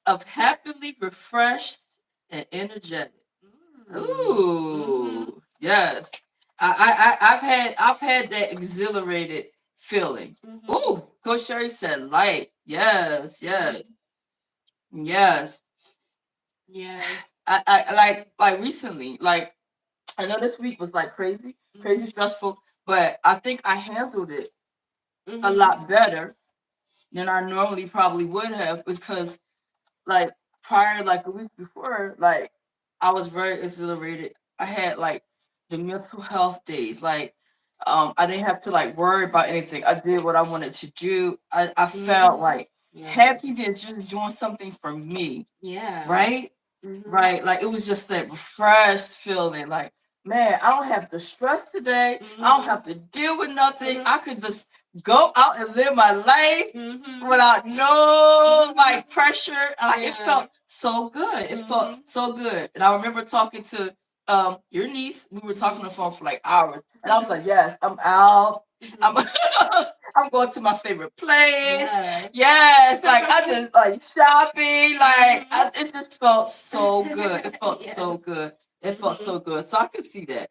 of happily refreshed and energetic. Ooh, yes. I've had that exhilarated feeling. Ooh, Coach Sherry said light. Yes. I like recently, like I know this week was like crazy stressful, but I think I handled it a lot better than I normally probably would have, because like prior, like a week before, like I was very exhilarated. I had like the mental health days, like I didn't have to like worry about anything. I did what I wanted to do. I felt like happiness, just doing something for me. Yeah. Right? Right. Like it was just that refreshed feeling. Like, man, I don't have to stress today. I don't have to deal with nothing. I could just go out and live my life without no like pressure. Like it felt so good. It felt so good. And I remember talking to your niece. We were talking on the phone for like hours. And I was like, yes, I'm out. I'm going to my favorite place. Yes, like I just like shopping. Like it just felt so good. It felt so good. It felt so good. So I could see that.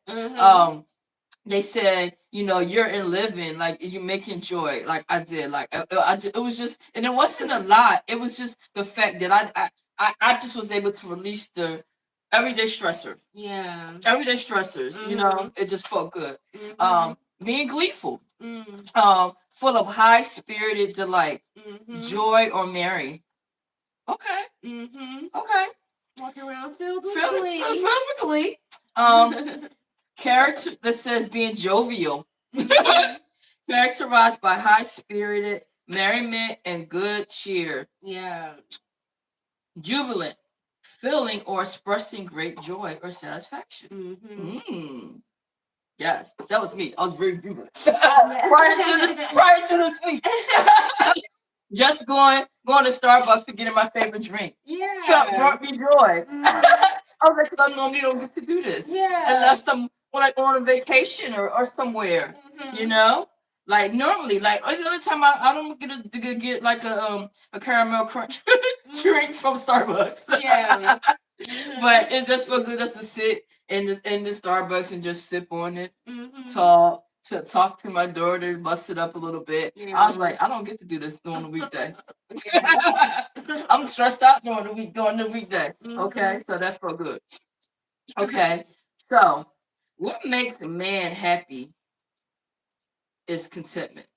They said, you're in living, like you making joy, like I did. Like it was just, and it wasn't a lot. It was just the fact that I just was able to release the everyday stressors. Yeah. Everyday stressors. It just felt good. Being gleeful. Full of high spirited delight, joy, or merry. Okay. Okay. Walking around filled with glee. Character that says being jovial. Characterized by high spirited merriment and good cheer. Yeah. Jubilant. Feeling or expressing great joy or satisfaction. Yes, that was me. I was very jubilant. prior to this week. Just going to Starbucks to get my favorite drink. Yeah. Brought me joy. I was like, because I normally don't get to do this. Yeah. Unless I'm like on a vacation or somewhere. Like normally, like the other time I don't get like a caramel crunch drink from Starbucks. Yeah. But it just felt good just to sit in the Starbucks and just sip on it, talk to my daughter, bust it up a little bit. I was like, I don't get to do this during the weekday. I'm stressed out during the weekday. Okay, so that felt good. Okay, so what makes a man happy is contentment.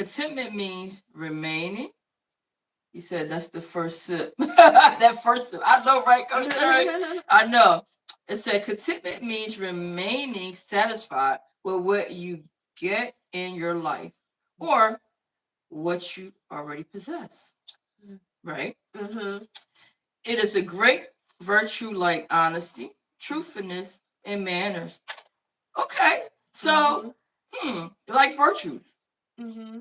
Contentment means remaining. He said that's the first sip. That first sip. I know, right, Coach Sherry? I know. It said contentment means remaining satisfied with what you get in your life or what you already possess. Right? Mm-hmm. It is a great virtue like honesty, truthfulness, and manners. Okay. So, like virtues.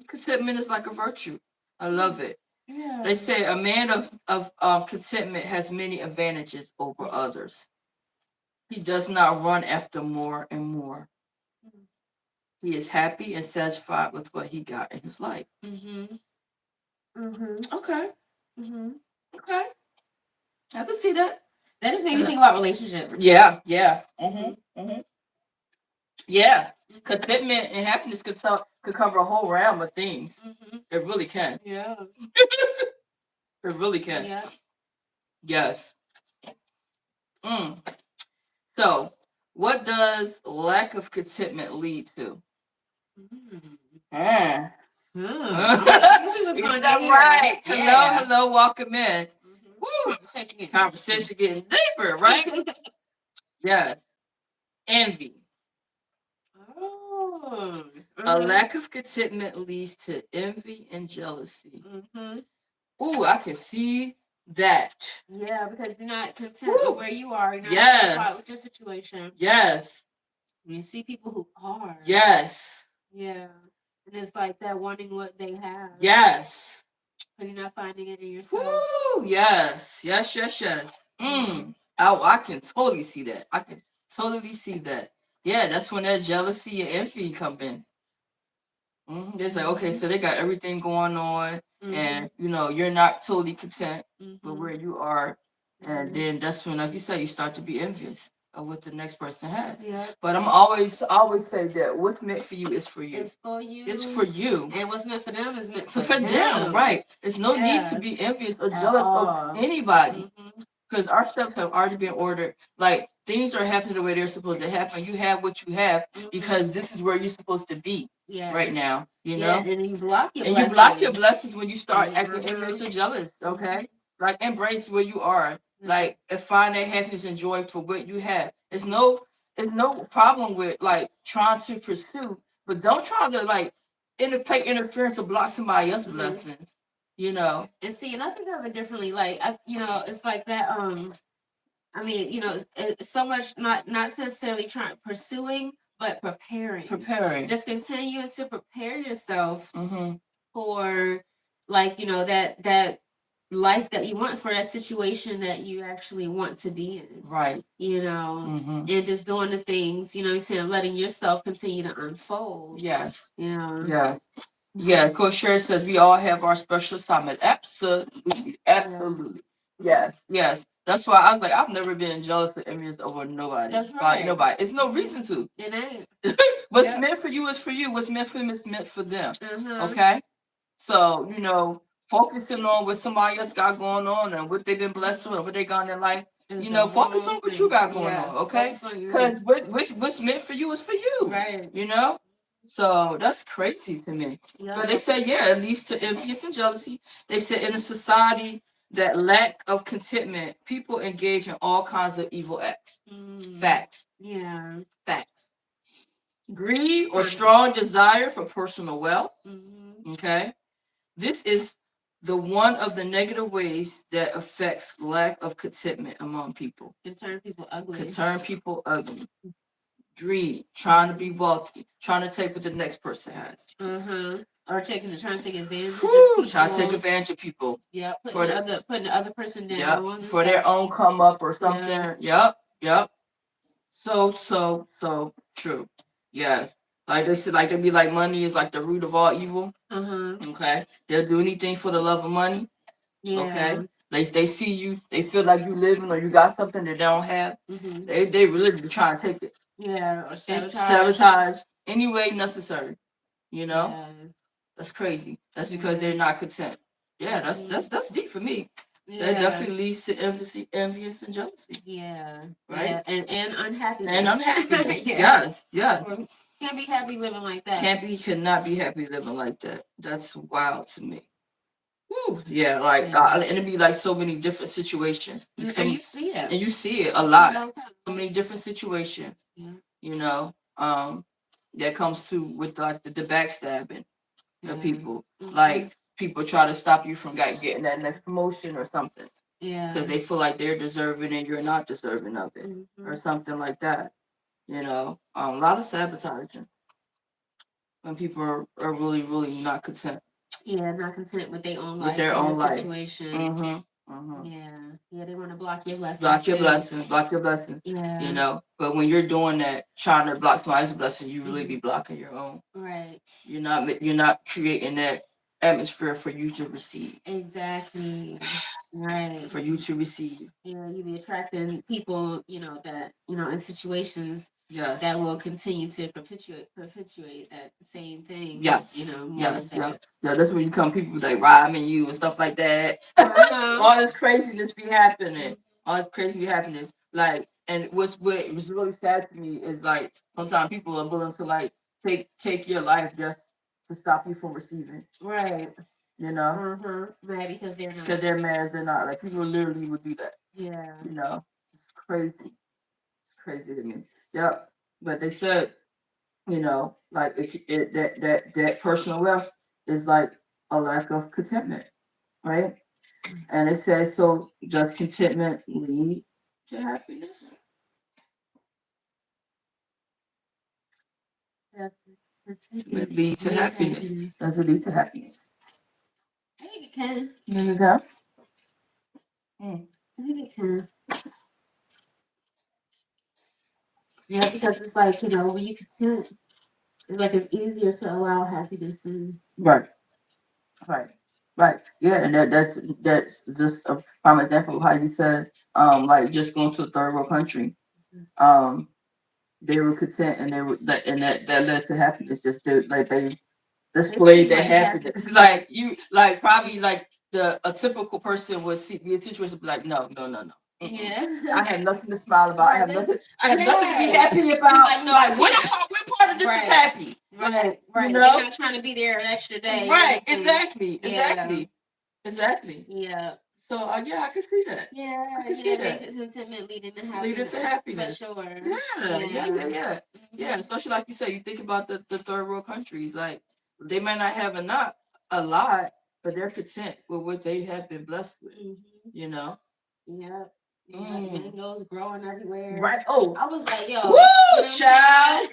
Contentment is like a virtue. I love it. Yeah. They say a man of contentment has many advantages over others. He does not run after more and more. He is happy and satisfied with what he got in his life. Okay. Okay. I can see that. That just made me think about relationships. Yeah. Yeah. Contentment and happiness could cover a whole realm of things. It really can. Yeah. It really can. Yeah. Yes. So, what does lack of contentment lead to? I knew he was going to right. Yeah. Hello, welcome in. Woo. Conversation getting deeper, right? Yes. Envy. A lack of contentment leads to envy and jealousy. Ooh, I can see that. Yeah, because you're not content with where you are. You're not satisfied with your situation. Yes. You see people who are. Yes. Yeah. And it's like that wanting what they have. Yes. Because you're not finding it in yourself. Woo! Yes. Oh, I can totally see that. Yeah, that's when that jealousy and envy come in. It's like, okay, so they got everything going on, and you're not totally content with where you are, and then that's when, like you said, you start to be envious of what the next person has. Yeah. But I'm always say that what's meant for you is for you. It's for you. It's for you. And what's meant for them is meant for them. Right. There's no need to be envious or jealous of anybody. Because our stuff have already been ordered. Like, things are happening the way they're supposed to happen. You have what you have because this is where you're supposed to be right now. You know? And you block your blessings. You block your blessings when you start acting envious or jealous. Okay? Like, embrace where you are. Like, and find that happiness and joy for what you have. It's no problem with, like, trying to pursue. But don't try to, like, play interference or block somebody else's blessings. And see, and I think of it differently. Like, it's like that. I mean, it's so much not necessarily pursuing, but preparing. Just continuing to prepare yourself for, like, that life that you want, for that situation that you actually want to be in. Right. And just doing the things, letting yourself continue to unfold. Yes. Yeah. Yeah, Coach Sherry says we all have our special assignment. Absolutely. Yes. That's why I was like, I've never been jealous or envious over nobody. That's right. Nobody. It's no reason to. It ain't. What's meant for you is for you. What's meant for them is meant for them. Okay? So, focusing on what somebody else got going on and what they've been blessed with and what they got in their life. Focus on what you got going on, okay? Because what's meant for you is for you. Right. So that's crazy to me. Yeah. But they say, it leads to envy and jealousy. They said in a society that lack of contentment, people engage in all kinds of evil acts. Facts. Yeah. Facts. Greed or strong desire for personal wealth. Okay. This is one of the negative ways that affects lack of contentment among people. Can turn people ugly. Greed, trying to be wealthy, trying to take what the next person has. Or trying to take advantage of people. Trying to take advantage of people. Yeah, putting the other person down. Yep, for their own come up or something. Yep. So true. Yes. Like they said, like they be like, money is like the root of all evil. Okay. They'll do anything for the love of money. Yeah. Okay. They see you, they feel like you living or you got something that they don't have. They really be trying to take it. Yeah, or sabotage any way necessary. That's crazy. That's because they're not content. Yeah, that's deep for me. That definitely leads to envious and jealousy. Yeah. Right. Yeah. And unhappiness. And unhappiness. Yes. Yes. Can't be happy living like that. Cannot be happy living like that. That's wild to me. Woo, yeah, like and it'd be like so many different situations. And you see it. And you see it a lot. So many different situations. Yeah. You know, that comes to with like the backstabbing of people. Like people try to stop you from getting that next promotion or something. Yeah. Because they feel like they're deserving and you're not deserving of it. Or something like that. You know, a lot of sabotaging when people are really, really not content. Yeah, not content with their own life, with their own situation. Yeah, they want to block your blessings. Block your blessings. Yeah, you know. But when you're doing that, trying to block somebody's blessing, you really be blocking your own. Right. You're not creating that atmosphere for you to receive. Exactly. Right. For you to receive. Yeah, you be attracting people, that in situations. Yes. That will continue to perpetuate that same thing. Yes. Yes. Yeah. Yeah. That's when you come people like robbing you and stuff like that. All this craziness be happening. All this crazy be happening. Like, and what was really sad to me is like sometimes people are willing to like take your life just to stop you from receiving. Right. You know. Mad because they're not. Because they're mad. They're not. Like people literally would do that. Yeah. It's crazy. It's crazy to me. Yep. But they said, like that personal wealth is like a lack of contentment, right? And it says, so does contentment lead to happiness? Does it lead to happiness? Does it lead to happiness? I think it can. There you go. I think it can. Yeah, because it's like, when you content, it's like it's easier to allow happiness in. Right. Right. Yeah, and that's just a prime example of how you said, like just going to a third world country, they were content and they were that led to happiness. Just like they displayed their happiness. Like you, like probably like a typical person would be a situation be like, no. Yeah. I have nothing to smile about. I have nothing to be happy about. Like, no, like what part of this is happy? Right. They're not trying to be there an extra day. Right. Exactly. Yeah. So yeah, I can see that. Yeah, I can see that. Contentment leading to happiness. For sure. Yeah. Yeah, especially like you said, you think about the third world countries, like they might not have a lot, but they're content with what they have been blessed with. Yeah. Mangoes growing everywhere. Right. Oh, I was like, yo. Woo, child.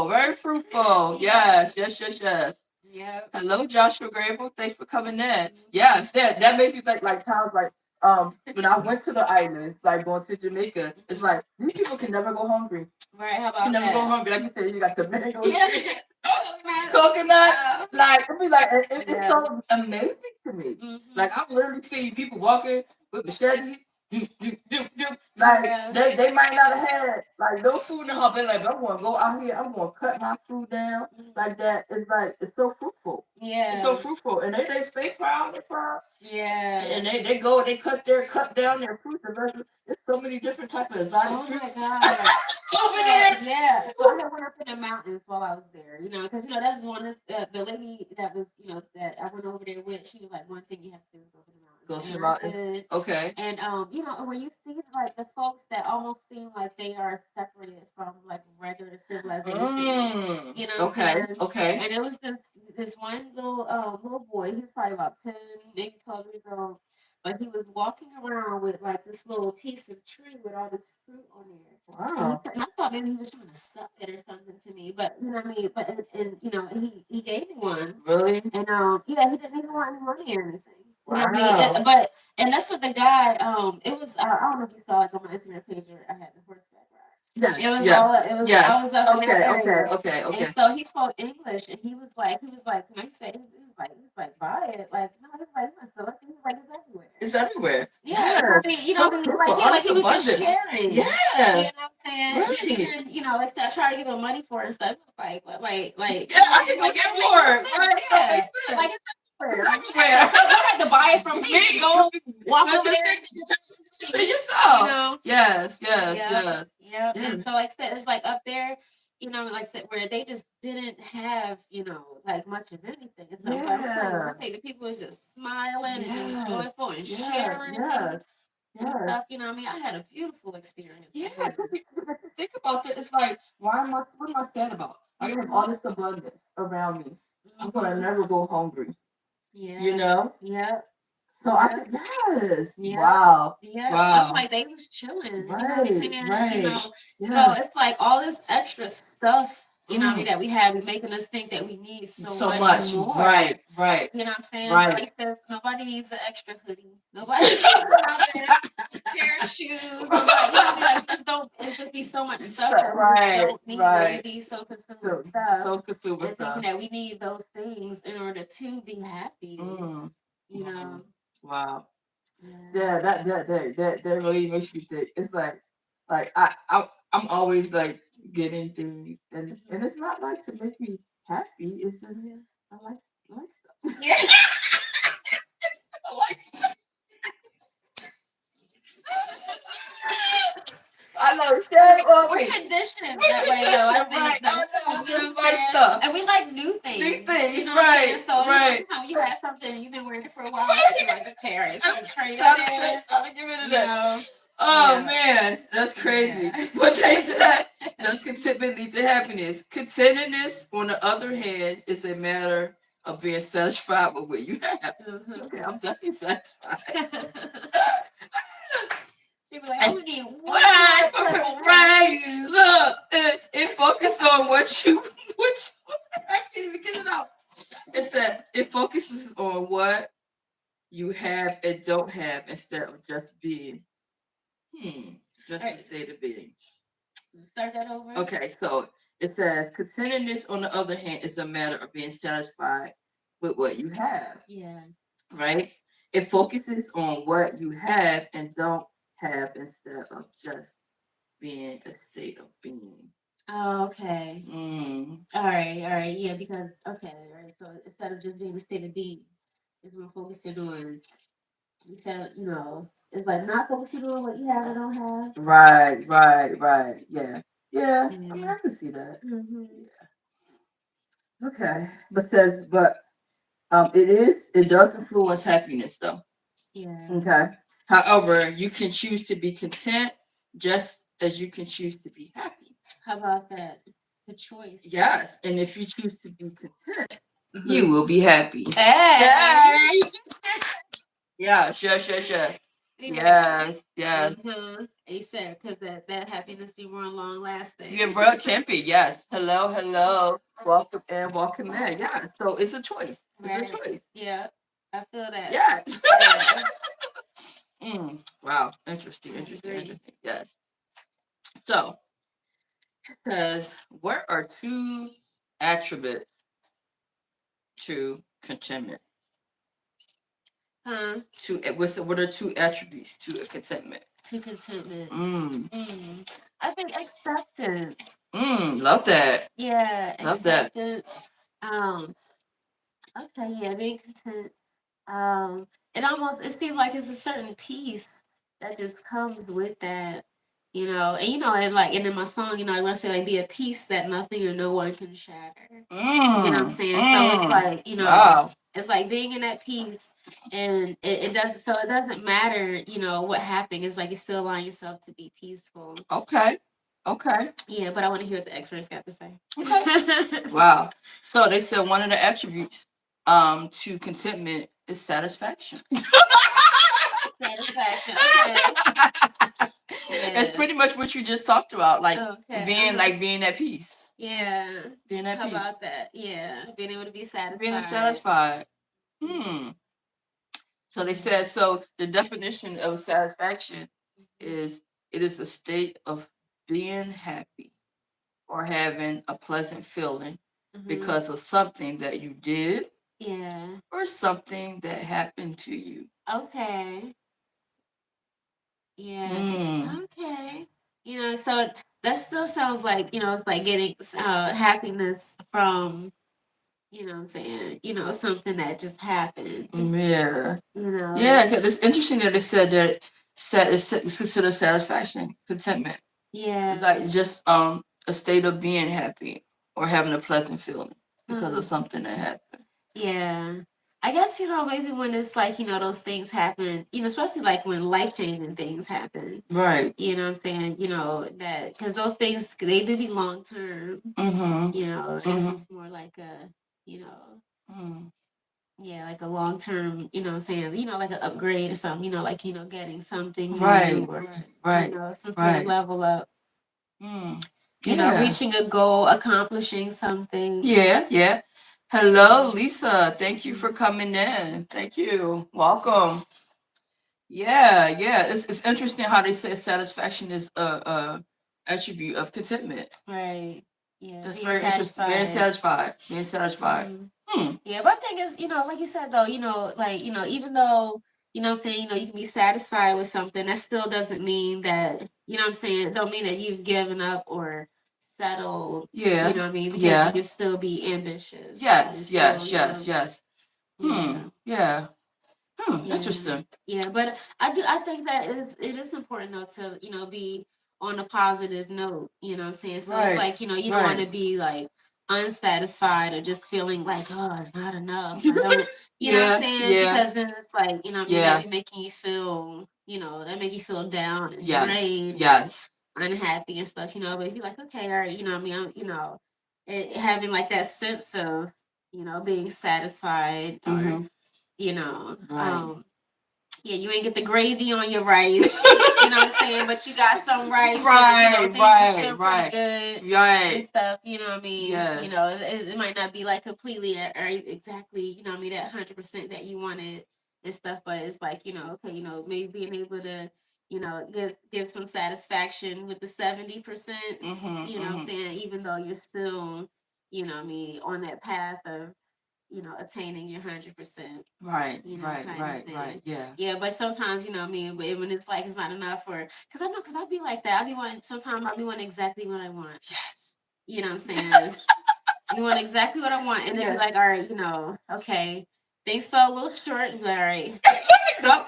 Very fruitful. Yes. Yeah. Hello, Joshua Grable. Thanks for coming in. Yes, that makes you think like times like when I went to the islands, like going to Jamaica, it's like these people can never go hungry. Right, how about that? Can never go hungry. Like you said, you got the mango tree, coconut. Like it be like it's so amazing to me. Like I've literally seen people walking with machetes. Like they might not have had like no food in the home. They're like, I'm gonna go out here, I'm gonna cut my food down like that. It's like it's so fruitful. Yeah. It's so fruitful. And they stay proud, they're proud. Yeah. And they cut down their fruits and vegetables. There's so many different types of exotic fruits. Oh my god. Over there. Yeah. So I went up in the mountains while I was there, because that's one of the lady that was, that I went over there with, she was like, one thing you have to do is go to the mountains. Go to the mountains. Okay. And when you see like the folks that almost seem like they are separated from like regular civilization. Okay. And it was this one little boy, he was probably about 10, maybe 12 years old. But he was walking around with like this little piece of tree with all this fruit on there. Wow. And I thought maybe he was trying to sell it or something to me. But you know what I mean? But and he gave me one. Really? And he didn't even want any money or anything. Wow. You know what I mean? And that's what the guy, it was, I don't know if you saw it on my Instagram page or I had the horseback ride. Yes, it was I was up in that area. Okay. And so he spoke English and he was like, when I said, he was like, buy it. Like, no, he was like, you must sell it. He was like, it's everywhere. Yeah. I mean, he was just sharing. Yeah. You know what I'm saying? Right. And then, like, so I tried to give him money for it and stuff. It was like, yeah, I can go get more. Right. Yeah. Like, it's Everywhere. So you had to buy it from me. Go walk over there to yourself. You know. Yes. Yep. And so like I said, it's like up there, like I said, where they just didn't have, like much of anything. It's like when I say the people was just smiling and just joyful and sharing and stuff. You know what I mean? I had a beautiful experience. Yeah. Think about it. It's like, what am I sad about? I have all this abundance around me. I'm gonna never go hungry. Yeah. Yeah. So yes. Yeah. Wow. Yeah. Wow. I'm like, they was chilling. Right. So it's like all this extra stuff, that we have, making us think that we need so much more. Right. You know what I'm saying? Right. Like says, nobody needs an extra hoodie. Nobody needs a pair of shoes. Nobody, like just don't. It's just be so much stuff that we don't need. We be so consumed with stuff. So consumed with and thinking that we need those things in order to be happy. Wow. Yeah, that really makes me think. It's like I'm always like getting things, and it's not like to make me happy. It's just I like stuff. Yeah. I like stuff. I know, we're conditioned that way, though. I think stuff. And we like new things. Right. So sometimes you have something you've been wearing it for a while, you like a carrot, so you trade it. I'll give it a that. Oh man, that's crazy. But they said, does contentment lead to happiness? Contentedness, on the other hand, is a matter of being satisfied with what you have. Okay, I'm definitely satisfied. She be like, I only need one right. Look, it focuses on what you, I can't even get it out. It said it focuses on what you have and don't have instead of just being. Just a state of being. Start that over. Okay, so it says contentedness, on the other hand, is a matter of being satisfied with what you have. Yeah. Right? It focuses on what you have and don't have instead of just being a state of being. Oh, okay. All right. Yeah, because all right. So instead of just being a state of being, it's more focusing on. You said, it's like not focusing on what you have or don't have. Right. Yeah. I mean, I can see that. Yeah. Okay, but it does influence happiness though. Yeah. Okay. However, you can choose to be content just as you can choose to be happy. How about that? The choice. Yes, and if you choose to be content, you will be happy. Hey. Yeah, sure. Yes. You said because that happiness be more long lasting. Yeah, bro, it can be. Yes. Hello. Welcome in. Yeah. So it's a choice. It's a choice. Yeah, I feel that. Yes. Wow. Interesting. Yes. So, because what are two attributes to contentment? What are two attributes to a contentment? To contentment. I think acceptance. Love that. Yeah, love acceptance. Okay, yeah, being content. It seems like it's a certain peace that just comes with that, and in my song, I want to say like be a peace that nothing or no one can shatter. You know what I'm saying? So it's like, wow. It's like being in that peace, and it doesn't matter, what happened. It's like you're still allowing yourself to be peaceful. Okay. Yeah, but I want to hear what the experts got to say. Okay. Wow. So they said one of the attributes to contentment is satisfaction. Satisfaction. Okay. It's pretty much what you just talked about, like being at peace. Yeah. Being at peace. How about that? Yeah. Being able to be satisfied. Being satisfied. So they said, the definition of satisfaction is it is a state of being happy or having a pleasant feeling because of something that you did. Yeah. Or something that happened to you. Okay. Yeah. Okay. So that still sounds like, it's like getting happiness from, you know what I'm saying, something that just happened. Yeah. You know. Yeah, 'cause it's interesting that it said that it's considered satisfaction, contentment. Yeah. It's like just a state of being happy or having a pleasant feeling because of something that happened. Yeah. I guess, maybe when it's like, those things happen, especially like when life-changing things happen. Right. You know what I'm saying? That because those things, they do be long term. It's just more like a, yeah, like a long term, what I'm saying, like an upgrade or something, like, getting something new or, some sort of level up. Reaching a goal, accomplishing something. Yeah. Hello, Lisa. Thank you for coming in. Thank you. Welcome. Yeah. It's interesting how they say satisfaction is a attribute of contentment. Right. Yeah. That's very interesting. Being satisfied. Yeah, but the thing is, like you said though, like, even though, I'm saying, you can be satisfied with something, that still doesn't mean that, I'm saying, it don't mean that you've given up or settled. Yeah. You know what I mean? Because you can still be ambitious. Yes. Yeah. Yeah. Interesting. Yeah, but I think that it is important though to, be on a positive note, you know what I'm saying? So it's like, you don't want to be like unsatisfied or just feeling like, oh, it's not enough. I don't, you know what I'm saying? Because then it's like, that be making you feel, that make you feel down and drained, unhappy and stuff, but if you're like, okay, all right, I mean, having like that sense of, being satisfied or, yeah, you ain't get the gravy on your rice, you know what I'm saying? But you got some rice, and, things are still pretty good, and stuff. You know what I mean? Yes. It might not be like completely or exactly, that 100% that you wanted and stuff, but it's like, okay, maybe being able to, give some satisfaction with the 70%. You know what I'm saying? Even though you're still, on that path of attaining your 100%. Right. Yeah, but sometimes, when it's like it's not enough, or because I be like that. Sometimes I be wanting exactly what I want. Yes. You know what I'm saying? You want exactly what I want, and then be like, all right, okay, things fell a little short, and be like, all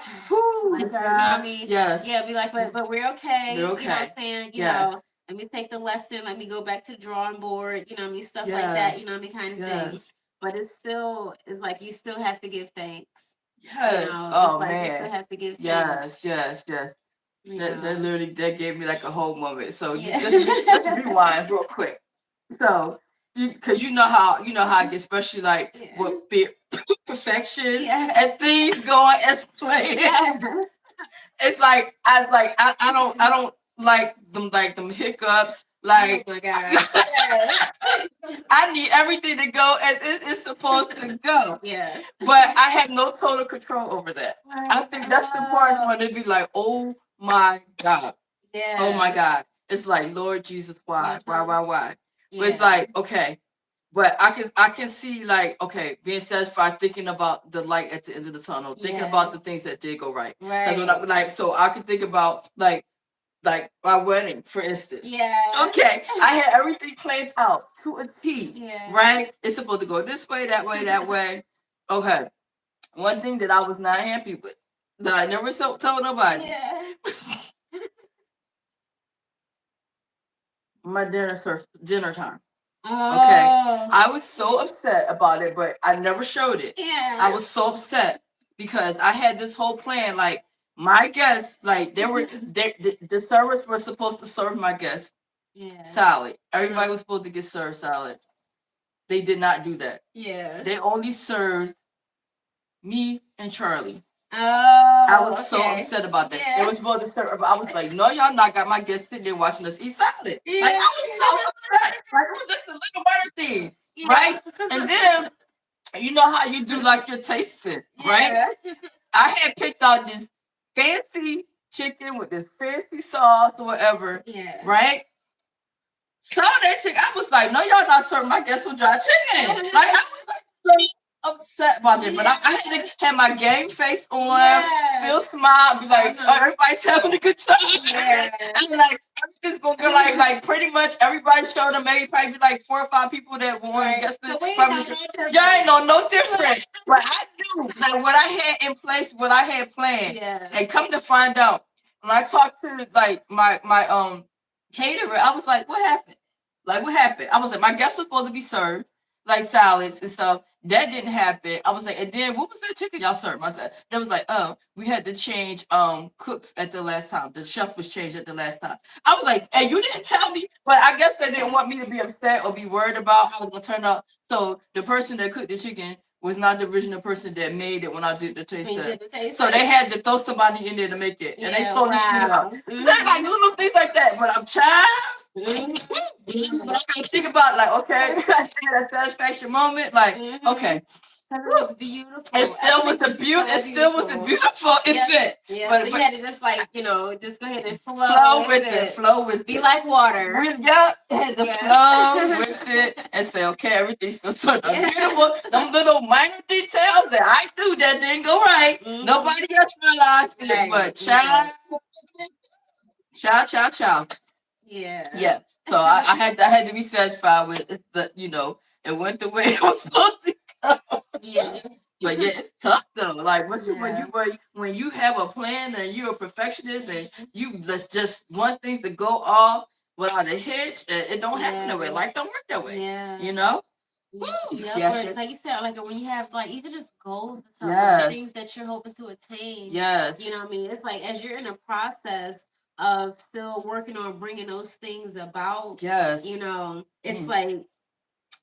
right. Yes. Yeah, be like, but we're okay. You know what I'm saying? Let me take the lesson. Let me go back to the drawing board. Stuff like that. Kind of things. But it's like you still have to give thanks. Yes. Oh man. You still have to give thanks. Yes. That literally gave me like a whole moment. So let's rewind real quick. So because you know how I get, especially like with perfection and things going as planned. It's like I don't like them hiccups. Like, oh my God. I need everything to go as it's supposed to go. Yeah. But I have no total control over that. I think that's the part when they be like, oh my God. Yeah. Oh my God. It's like, Lord Jesus, why? Why? Yeah. But it's like, okay. But I can see like, okay, being satisfied, thinking about the light at the end of the tunnel, thinking about the things that did go right. Right. That's so I can think about like my wedding, for instance. Yeah. Okay. I had everything planned out to a T. Yeah. Right? It's supposed to go this way, that way. Okay. One thing that I was not happy with, that I never told nobody. Yeah. My dinner time. Oh. Okay. I was so upset about it, but I never showed it. Yeah. I was so upset because I had this whole plan. Like my guests, like the servers were supposed to serve my guests salad. Everybody was supposed to get served salad. They did not do that. Yeah. They only served me and Charlie. Oh, I was so upset about that. Yeah. They were supposed to serve, but I was like, no, y'all not got my guests sitting there watching us eat salad. Yeah. Like, I was so upset. Like, it was just a little butter thing, right? And then, you know how you do like your tasting, right? I had picked out this fancy chicken with this fancy sauce or whatever, right? So that chicken, I was like, no, y'all not serving my guests with dry chicken. Like, I was like, so upset about it, but I had to have my game face on, still smile, be like, oh, everybody's having a good time. Yeah. And like, It's gonna be like pretty much everybody showed up. Maybe probably be like 4 or 5 people that won. Right. Guess So we ain't probably know should- no difference. y'all ain't know no different. But I knew like what I had in place, what I had planned. Yeah. And come to find out, when I talked to like my caterer, I was like, what happened? Like what happened? I was like, my guests were supposed to be served like salads and stuff. That didn't happen. I was like, and then what was that chicken y'all served? That was like, oh, we had to change cooks at the last time. The chef was changed at the last time. I was like, and you didn't tell me, but I guess they didn't want me to be upset or be worried about how it was gonna turn out. So the person that cooked the chicken was not the original person that made it when I did the taste test. So they had to throw somebody in there to make it, and they told me straight up. They're like little things like that. But I'm child. But I think about like, okay, that satisfaction moment, like, okay. It was beautiful. It still was a beautiful. It still was a beautiful event. Yeah, but so you had to just like just go ahead and flow with it. Flow with it. Be like water. Had to flow with it and say, okay, everything's still sort of beautiful. Them little minor details that I do that didn't go right. Nobody else realized it, but child. Yeah. So I had to be satisfied with it, it went the way it was supposed to go. Yes. But yeah, it's tough though. Like when you have a plan and you're a perfectionist and you just want things to go off without a hitch, it don't happen that way. Life don't work that way. Yeah. You know? Or, like you said, like when you have like even just goals and stuff, things that you're hoping to attain. Yes. You know what I mean? It's like as you're in a process of still working on bringing those things about. Yes. It's like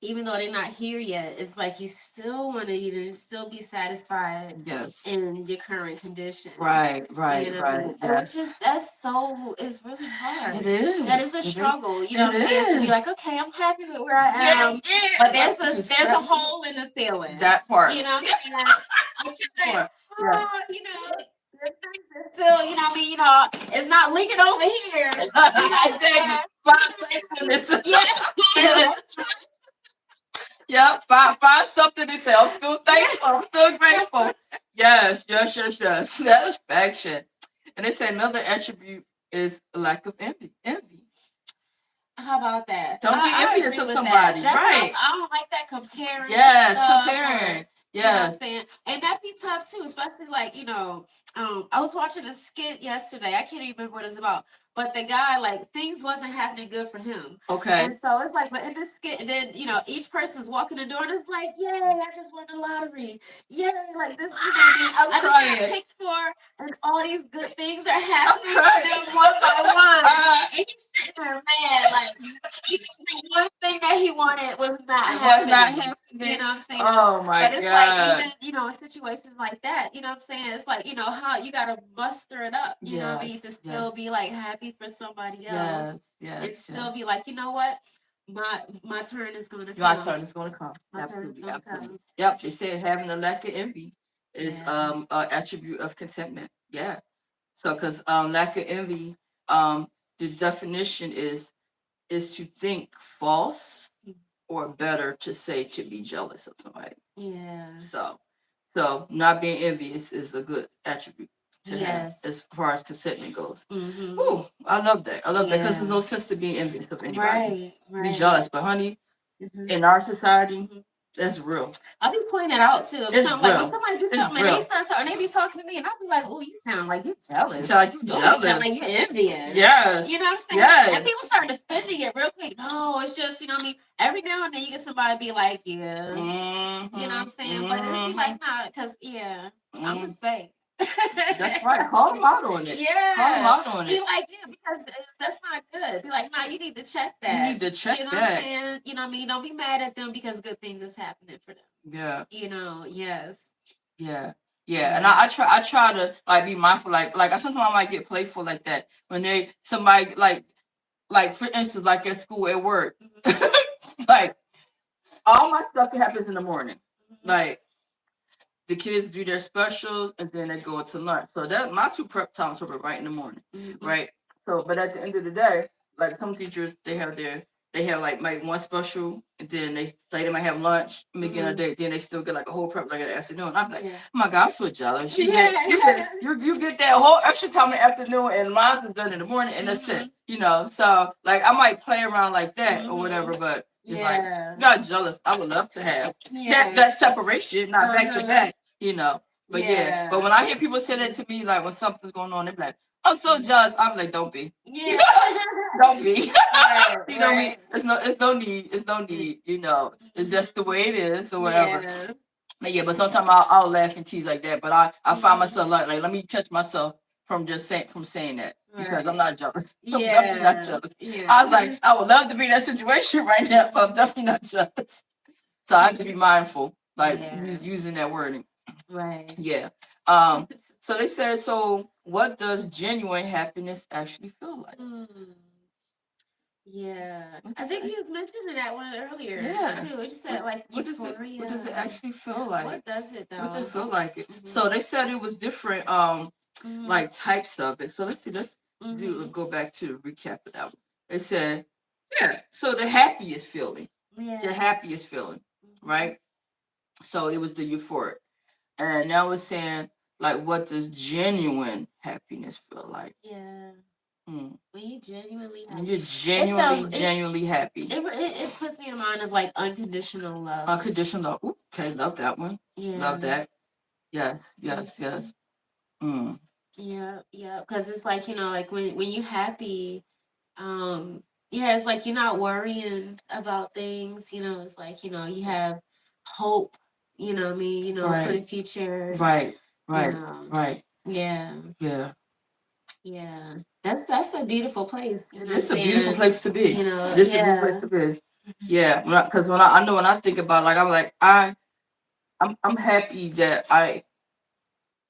even though they're not here yet, it's like you still want to even still be satisfied in your current condition. Right. Yes. It's really hard. It is. That is a struggle. You know what I'm saying? To be like, okay, I'm happy with where I am. But there's a hole in the ceiling. That part. You know what I'm saying? Still, it's not leaking over here. Yeah, find something to say. I'm still thankful. I'm still grateful. Yes. Satisfaction. And they say another attribute is lack of envy. How about that? Don't be envious of somebody. Right. I don't like that comparing. Yes, comparing. You know what I'm saying? And that'd be tough too, especially like, I was watching a skit yesterday. I can't even remember what it's about. But the guy, like, things wasn't happening good for him. Okay. And so it's like, but in this skit, and then, each person's walking the door and it's like, yay, I just won the lottery. Yay, like this, I just got picked for, and all these good things are happening to them one by one. And he's sitting there, man, like, the one thing that he wanted was not happening. You know what I'm saying? Oh my God. But it's like, even, in situations like that, you know what I'm saying? It's like, how you got to muster it up, you know what I mean? To still be like happy for somebody else. And still be like, you know what? My turn is going to come. My turn is going to come. Absolutely. Yep. They said having a lack of envy is an attribute of contentment. Yeah. So, because lack of envy, the definition is to think false, or better to say to be jealous of somebody. Yeah. So not being envious is a good attribute to have as far as contentment goes. Ooh, I love that. Because there's no sense to being envious of anybody. Right. Be jealous, but honey, in our society, that's real. I'll be pointing it out too. Like when somebody do something and they start something, they be talking to me, and I'll be like, "Oh, you sound like you're jealous. You sound like you're envious." Yes. You know what I'm saying? Yes. And people start defending it real quick. No, it's just every now and then you get somebody be like, "Yeah," you know what I'm saying? But it'd be like, "Nah," because I'm gonna say. That's right. Call them out on it. Yeah. Call them out on it. Be like, because that's not good. Be like, nah, you need to check that. You need to check that. What I'm saying? You know what I mean? Don't be mad at them because good things is happening for them. Yeah. Yes. Yeah. And I try to like be mindful. Like sometimes I might get playful like that when somebody like for instance, like at school, at work, like all my stuff happens in the morning. Like the kids do their specials and then they go to lunch. So that my 2 prep times are right in the morning, right? So, but at the end of the day, like some teachers, they have their they have like one special, and then they might have lunch, beginning of the day, then they still get like a whole prep like in the afternoon. I'm like, oh my God, I'm so jealous. You get that whole extra time in the afternoon, and mine's is done in the morning, and that's it. So like I might play around like that or whatever, but it's like not jealous. I would love to have that separation, not back to back. But but when I hear people say that to me, like when something's going on, they're like, I'm so jealous. I'm like, don't be. Don't be. You know what I mean? It's no need. It's no need. It's just the way it is or whatever. But sometimes I'll laugh and tease like that. But I find myself like let me catch myself from saying that because I'm not jealous. I'm definitely not jealous. I was like, I would love to be in that situation right now, but I'm definitely not jealous. So I have to be mindful, like using that wording. Right. Yeah. So they said, so what does genuine happiness actually feel like? Yeah. I think he was mentioning that one earlier. Too. It just said like euphoria. What does it actually feel like? What does it though? What does it feel like? So they said it was different like types of it. So let's see, go back to recap of that one. They said, so the happiest feeling. The happiest feeling, right? So it was the euphoric. And now it's saying, like, what does genuine happiness feel like? Yeah. When you genuinely happy. When you're genuinely happy. It puts me in mind of like unconditional love. Unconditional love. Ooh, okay, love that one. Yeah. Love that. Yes. Yeah, because it's like, like when you happy, it's like you're not worrying about things, it's like, you have hope, what I mean, for the future. Right. Yeah. That's a beautiful place. It's a beautiful place to be. This is a beautiful place to be. Yeah, because when I think about it, like I'm like I'm happy that I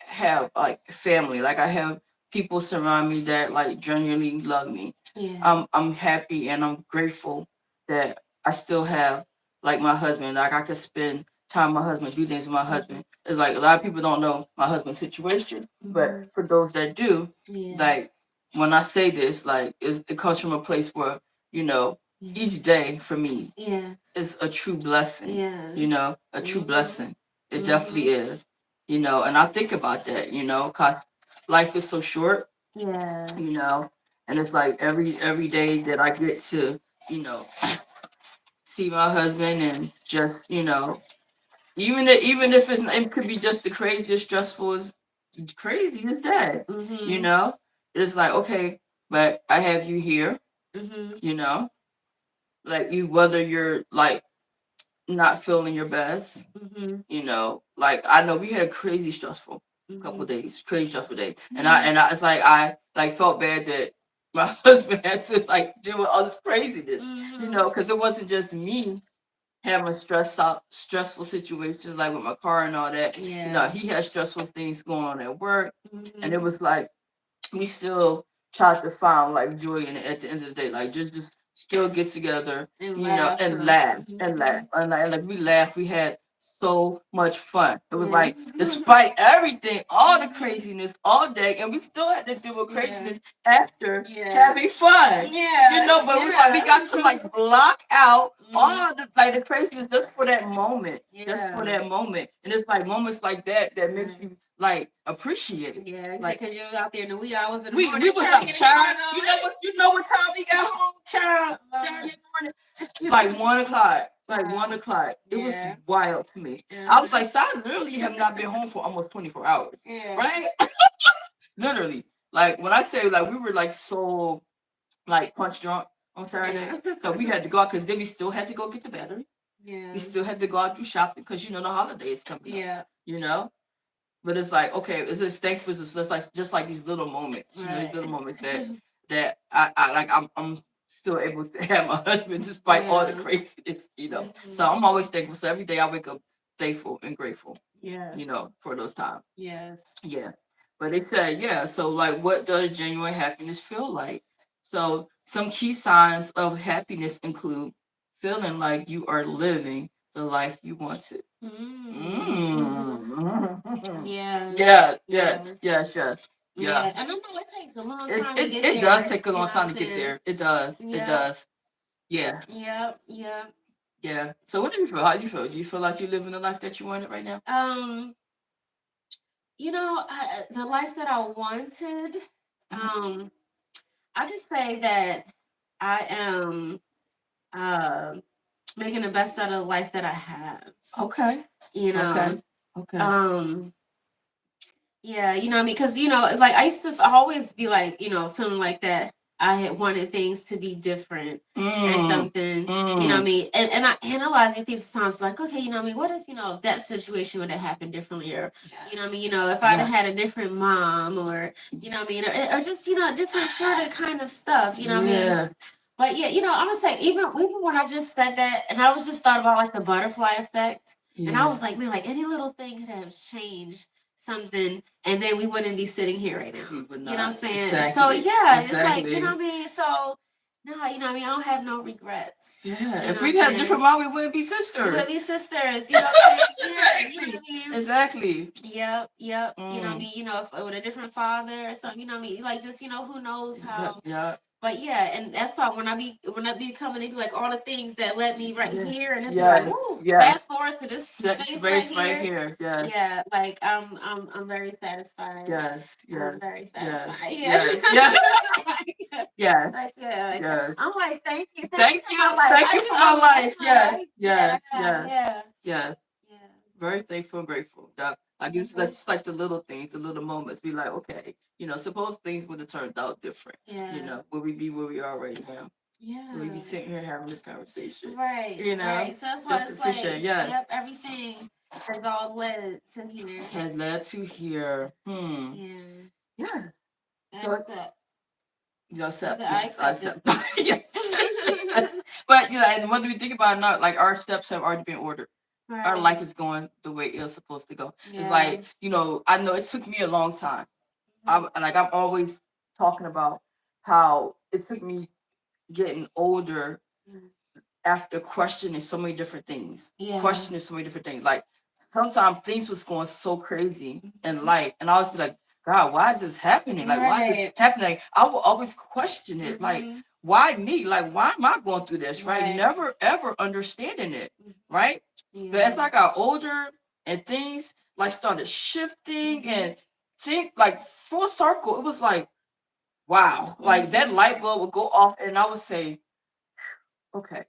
have like family, like I have people surround me that like genuinely love me. I'm happy and I'm grateful that I still have like my husband, like I could spend time with my husband, do things with my husband. It's like a lot of people don't know my husband's situation, but for those that do, like when I say this, like it comes from a place where each day for me is a true blessing. A true blessing. It definitely is. And I think about that, because life is so short. And it's like every day that I get to, see my husband and just, even if it could be just the craziest, craziest day, it's like, okay, but I have you here, like whether you're like not feeling your best, like I know we had a crazy stressful couple days, crazy stressful day, and I it's like I like felt bad that my husband had to like deal with all this craziness, because it wasn't just me having stressful situations like with my car and all that. He had stressful things going on at work, and it was like we still tried to find like joy in it at the end of the day, like just still get together, and laugh, and like we laughed, we had so much fun. It was like despite everything, all the craziness all day, and we still had to deal with craziness after having fun. But it was like we got to like block out all the like the craziness just for that moment. Just for that moment. And it's like moments like that makes you like appreciate it. Like because you was out there in the wee hours in the morning. We was up, child. You know what time we got home, child? Saturday morning. Like 1:00. Like 1:00. It was wild to me. I was like, so I literally have not been home for almost 24 hours. Right? Literally. Like when I say like we were like so like punch drunk on Saturday. So we had to go out because then we still had to go get the battery. We still had to go out do shopping because the holidays coming up. But it's like, okay, it's just thankful. It's just like these little moments, these little moments that I like. I'm still able to have my husband despite all the craziness, So I'm always thankful. So every day I wake up thankful and grateful, for those times. Yeah. But they said, so like, what does genuine happiness feel like? So some key signs of happiness include feeling like you are living the life you wanted. Yes. And I know it takes a long time to get there. It does take a long time to get there. It does. Yeah. Yep. Yep. Yeah. So what do you feel? How do you feel? Do you feel like you're living the life that you wanted right now? The life that I wanted, Mhm. I just say that I am uh, making the best out of the life that I have. Okay. You know, Okay. Okay. yeah, you know what I mean? Because, like I always be like, feeling like that I had wanted things to be different or something, you know what I mean? And I analyzing things sometimes like, okay, you know what I mean? What if, that situation would have happened differently, or, you know what I mean? If I'd have had a different mom, or, you know what I mean? Or just, different sort of kind of stuff, you know what I mean? But yeah, I'm gonna say even when I just said that, and I was just thought about like the butterfly effect, and I was like, man, like any little thing could have changed something, and then we wouldn't be sitting here right now. You know what I'm saying? Exactly. So yeah, it's like, you know what I mean. So no, you know what I mean. I don't have no regrets. Yeah, if we had a different mom, we wouldn't be sisters. We would be sisters. You know what I'm saying? Yeah, you know what I mean. Exactly. Yep. You know what I mean. If with a different father or something, you know what I mean. Like just who knows how. Yeah. But yeah, and that's why when I be coming, they be like all the things that led me right here, and it'd be like, woo, fast forward to this space right here. Yes. Yeah, like I'm very satisfied. Yes. I'm very satisfied. Yes. Yes. Like, yeah. I'm like, thank you. Thank you for my life. Yes. Yes. Very thankful and grateful. I guess that's just like the little things, the little moments. Be like, okay, suppose things would have turned out different. Yeah. Would we be where we are right now? Yeah. Would we be sitting here having this conversation? Right. Right. So that's why it's like, yep, everything has all led to here. Has led to here. Yeah. Yeah. So yes. But and what do we think about now? Like our steps have already been ordered. Right. Our life is going the way it was supposed to go. Yeah. It's like, I know it took me a long time. I'm always talking about how it took me getting older after questioning so many different things. Yeah. Questioning so many different things. Like sometimes things was going so crazy in life, and I was like, God, why is this happening? Like, why is it happening? I will always question it. Like, why me? Like, why am I going through this? Right? Never ever understanding it. Right? Yeah. But as I got older and things like started shifting and think like full circle, it was like, wow, like that light bulb would go off, and I would say, okay.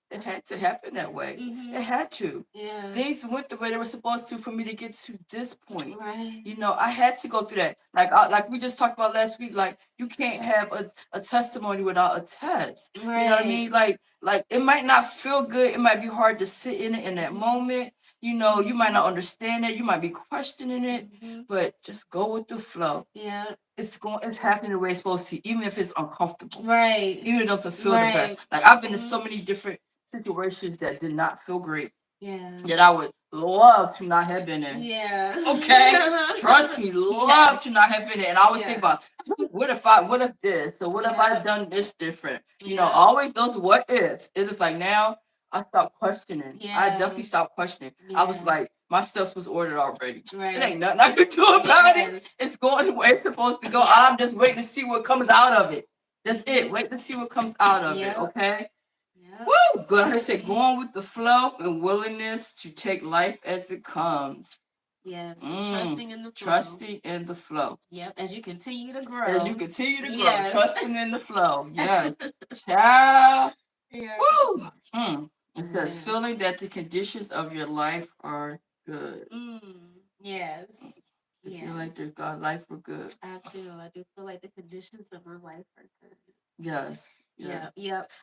It had to happen that way. It had to. Yeah. Things went the way they were supposed to for me to get to this point. Right. I had to go through that. Like we just talked about last week. Like you can't have a testimony without a test. Right. You know what I mean? Like it might not feel good. It might be hard to sit in it in that moment. You might not understand it. You might be questioning it, but just go with the flow. Yeah. It's happening the way it's supposed to, even if it's uncomfortable. Right. Even if it doesn't feel the best. Like I've been in so many different situations that did not feel great. Yeah. That I would love to not have been in. Yeah. Okay. Trust me, love to not have been in. And I always think about what if this? So what if I done this different? Always those what ifs. It is like now I stopped questioning. Yeah. I definitely stopped questioning. Yeah. I was like, my steps was ordered already. Right. It ain't nothing I can do about it. It's going the way it's supposed to go. Yeah. I'm just waiting to see what comes out of it. That's it. Wait to see what comes out of it. Okay. Woo! But I said, going with the flow and willingness to take life as it comes. Yes, trusting in the flow. Trusting in the flow. Yep, as you continue to grow. Yes. Trusting in the flow. Yes. Child. Yeah. Woo! It says, feeling that the conditions of your life are good. Yes. I feel like God's life were good. I do feel like the conditions of my life are good. Yes. Yeah.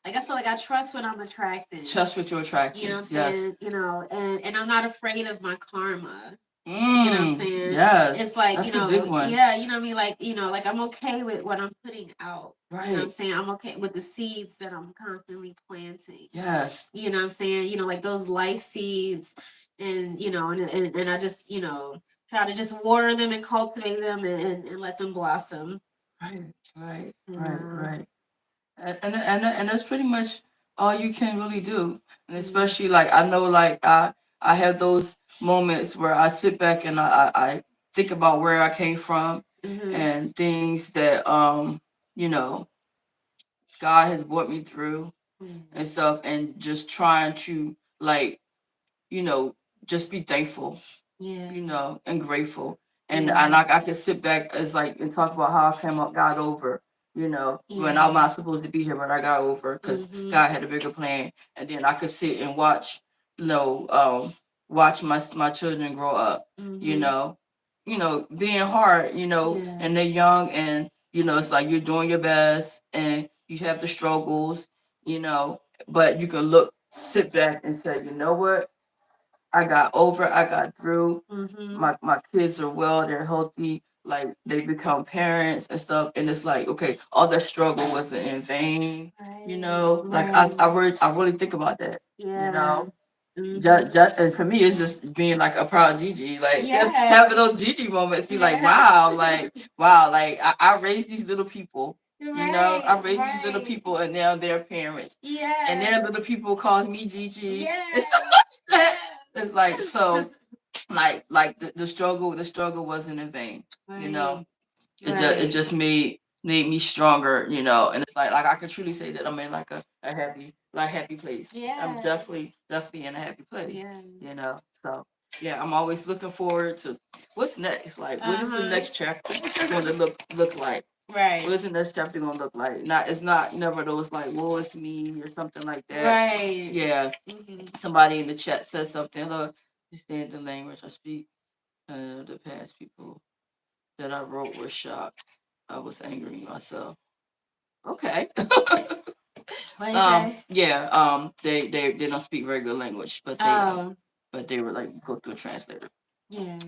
Like I feel like I trust what I'm attracting. Trust what you're attracting. You know what I'm saying? And I'm not afraid of my karma. You know what I'm saying? Yes. It's like, that's a big one. Yeah, you know what I mean? Like, like I'm okay with what I'm putting out. Right. You know what I'm saying? I'm okay with the seeds that I'm constantly planting. Yes. You know what I'm saying? Like those life seeds and and I just, try to just water them and cultivate them and let them blossom. Right. And that's pretty much all you can really do. And especially like I know like I have those moments where I sit back and I think about where I came from and things that God has brought me through. and stuff, and just trying to like, just be thankful, and grateful. And I could sit back as like and talk about how I came up, got over, when I'm not supposed to be here, but I got over because God had a bigger plan. And then I could sit and watch, watch my children grow up, being hard, and they're young, and it's like you're doing your best and you have the struggles, but you can sit back and say, you know what? I got over, I got through. My kids are well, they're healthy, like they become parents and stuff. And it's like, okay, all that struggle wasn't in vain, Like I really think about that, Just and for me, it's just being like a proud Gigi, like just having those Gigi moments, be like, wow, like I raised these little people, I raised these little people, and now they're parents, and then little people call me Gigi, and stuff like that. It's like so, like the struggle wasn't in vain, It just made me stronger, and it's like I can truly say that I'm in like a happy place. I'm definitely in a happy place. So yeah, I'm always looking forward to what's next. Like what is the next chapter going to look like? Right. What is the next chapter gonna look like? It's not never those like, well, it's me or something like that. Right. Yeah. Somebody in the chat says something. Understand the language I speak. The past people that I wrote were shocked. I was angry myself. Okay. What you say? Yeah. They don't speak very good language, but they were like go through a translator. Yeah.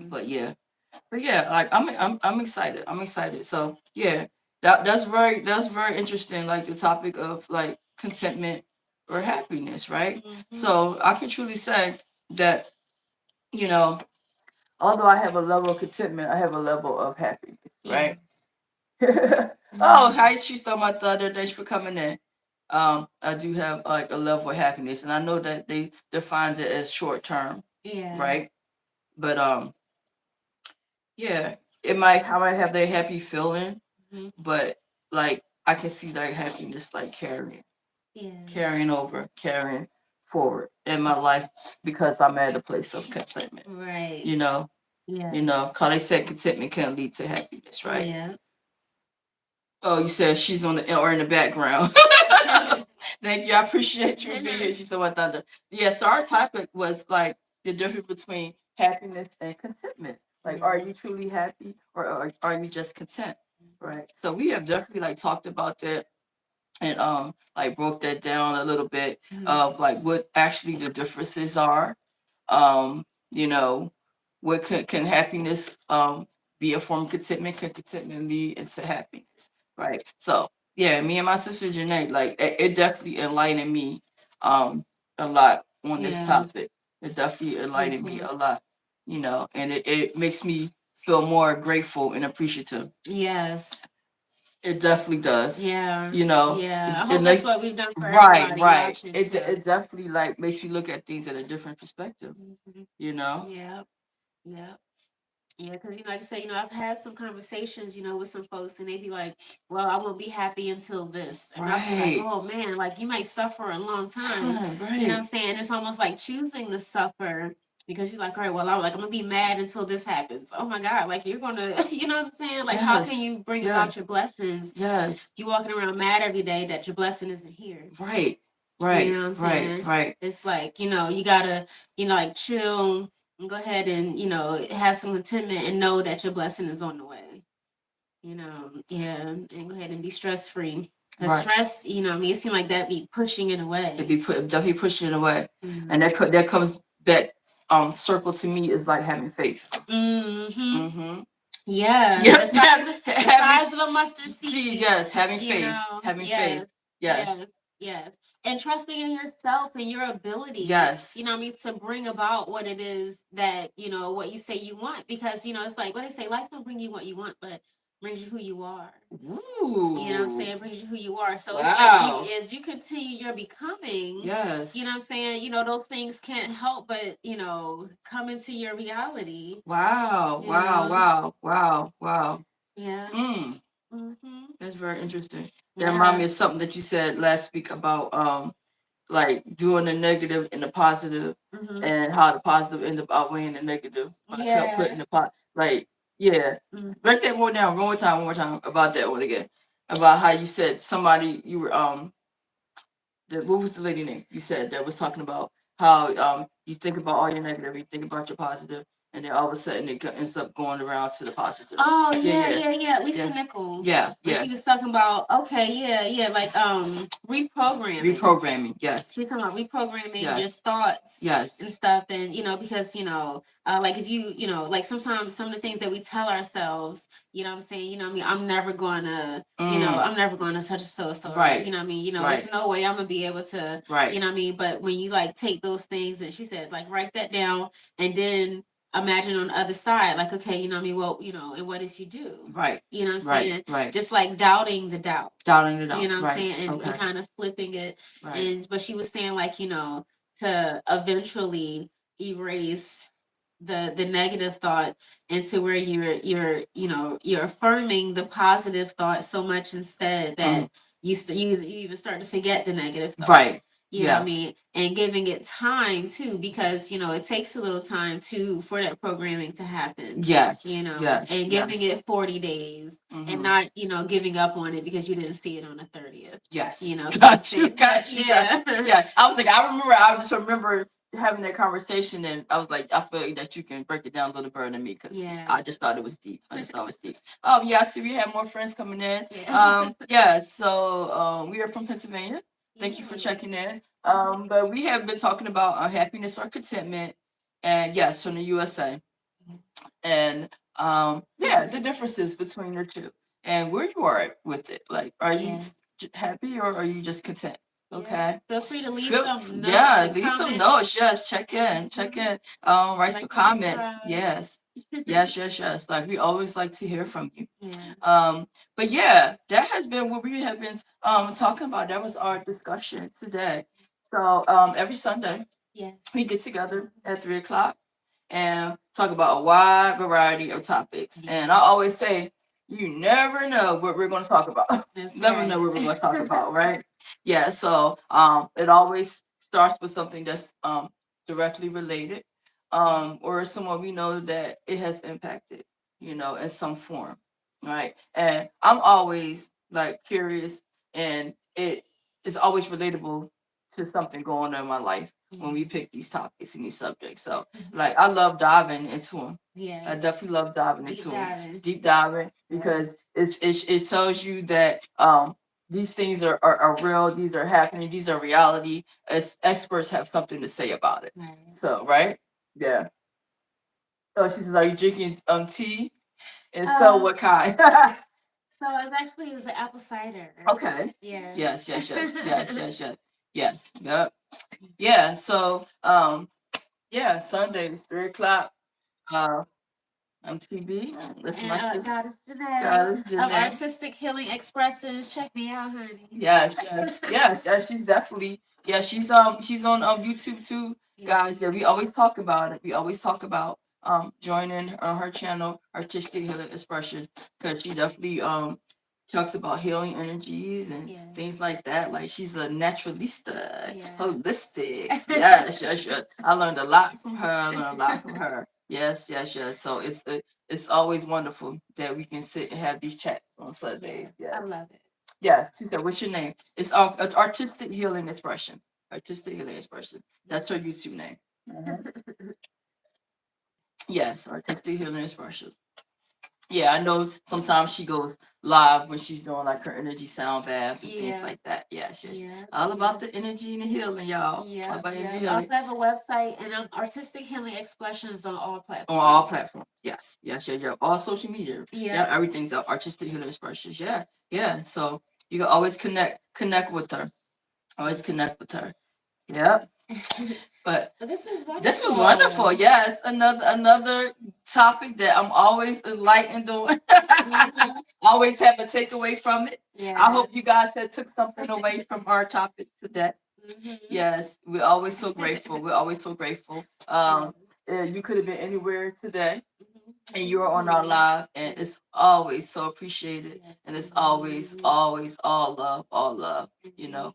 But yeah, like I'm excited. I'm excited. So yeah, that's very interesting. Like the topic of like contentment or happiness, right? So I can truly say that although I have a level of contentment, I have a level of happiness, right? Oh, hi, she stole my thunder. Thanks for coming in. I do have like a level of happiness, and I know that they defined it as short term, right? But yeah, I might have that happy feeling, but like I can see that happiness like carrying over, carrying forward in my life because I'm at a place of contentment. Right. Cause they said contentment can lead to happiness, right? Yeah. Oh, you said she's on the or in the background. Thank you. I appreciate you being here. She's so much thunder. Yeah, so our topic was like the difference between happiness and contentment. Like, are you truly happy or are you just content? Right. So we have definitely like talked about that and like broke that down a little bit of like what actually the differences are. Um, you know, what can happiness be a form of contentment? Can contentment lead into happiness? Right. So yeah, me and my sister Janae, like it definitely enlightened me a lot on this topic. It definitely enlightened me a lot, and it makes me feel more grateful and appreciative. Yes. It definitely does. Yeah. Yeah. I hope that's what we've done for right. everybody. It definitely like makes me look at things at a different perspective. Yeah. Yeah, because like I said, I've had some conversations, with some folks, and they be like, "Well, I won't be happy until this," and I be like, "Oh man, like you might suffer a long time." Right. You know what I'm saying? It's almost like choosing to suffer because you're like, "All right, well, I'm gonna be mad until this happens." Oh my God, like you're gonna, you know what I'm saying? Like, how can you bring about your blessings? Yes. You walking around mad every day that your blessing isn't here. Right. You know what I'm saying? Right. It's like, you gotta, like chill and go ahead and, have some contentment and know that your blessing is on the way. And go ahead and be stress free. Because stress, it seems like that be pushing it away. It be definitely pushing it away. And that comes back circle to me is like having faith. Yeah. The size of a mustard seed. Yes, having faith. Having faith. Yes. And trusting in yourself and your ability. Yes. To bring about what it is that, what you say you want. Because, it's like what they say, life don't bring you what you want, but brings you who you are. Ooh. You know what I'm saying? Brings you who you are. So it's like as you continue your becoming, yes. You know what I'm saying? Those things can't help but, come into your reality. Wow. Yeah. That's very interesting. That reminds me of something that you said last week about like doing the negative and the positive, and how the positive end up outweighing the negative. I kept putting the like, yeah. Break that more down one more time about that one again. About how you said somebody you were what was the lady name you said that was talking about how you think about all your negative, you think about your positive, and then all of a sudden it ends up going around to the positive. Oh yeah. Lisa Nichols. Yeah. She was talking about like reprogramming. Yes. She's talking about reprogramming your thoughts. Yes. And stuff, and because like if like sometimes some of the things that we tell ourselves, I'm saying, I'm never gonna, I'm never gonna such and so. Right. There's no way I'm gonna be able to. Right. But when you like take those things, and she said like write that down, and then imagine on the other side, like, okay, well, and what did you do? Right. You know what I'm saying? Right. Just like doubting the doubt. You know what I'm saying? And kind of flipping it. Right. But she was saying like, to eventually erase the negative thought into where you're affirming the positive thought so much instead that you even start to forget the negative thought. Right. You know what I mean? And giving it time too, because it takes a little time for that programming to happen. Yes. And giving it 40 days and not, giving up on it because you didn't see it on the 30th. Yes. Got you. Yeah. I just remember having that conversation, and I was like, I feel like that you can break it down a little better than me, because I just thought it was deep. I see we have more friends coming in. So we are from Pennsylvania. Thank you for checking in. But we have been talking about happiness or contentment, and yes, from the USA, and the differences between the two, and where you are with it. Like, are you happy, or are you just content? Okay. Feel free to leave some notes. Yeah, leave some notes. Yes, check in. Write some comments. Yes. Yes. Like, we always like to hear from you. But that has been what we have been talking about. That was our discussion today. So every Sunday, we get together at 3:00 and talk about a wide variety of topics. And I always say, you never know what we're going to talk about. Never know what we're going to talk about, right? Yeah. So it always starts with something that's directly related, or someone we know that it has impacted, in some form, right? And I'm always like curious, and it is always relatable to something going on in my life when we pick these topics and these subjects. So like, I love diving into them. Yeah, I definitely love diving into them. Deep diving, because it shows you that these things are real. These are happening. These are reality. As experts have something to say about it. Right. So yeah. So she says, "Are you drinking tea? And so what kind?" So it was an apple cider. Okay. Yeah. Yes. Yes. Yep. Yeah. So Sunday 3:00. On TV. Listen, my sister. Goddess Janae. Of Artistic Healing Expressions. Check me out, honey. Yes. She's definitely. Yeah, she's on YouTube too, guys. Yeah, we always talk about it. We always talk about joining her channel, Artistic Healing Expressions, because she definitely talks about healing energies and things like that. Like, she's a naturalista, holistic. Yes. I learned a lot from her. Yes. So it's always wonderful that we can sit and have these chats on Sundays. I love it. Yeah, she said, "What's your name?" It's Artistic Healing Expression. Artistic Healing Expression. That's her YouTube name. Yes, Artistic Healing Expression. Yeah, I know sometimes she goes live when she's doing like her energy sound baths and things like that. Yes. All about the energy and the healing, y'all. Yeah. All about energy healing. I also have a website, and Artistic Healing Expressions on all platforms. On all platforms. Yes. All social media. Yeah. Everything's Artistic Healing Expressions. Yeah. So you can always connect with her. Yep. But this was wonderful. Yes, another topic that I'm always enlightened on. Always have a takeaway from it. Yeah. I hope you guys took something away from our topic today. Yes, we're always so grateful. You could have been anywhere today, and you are on our live, and it's always so appreciated, and it's always all love.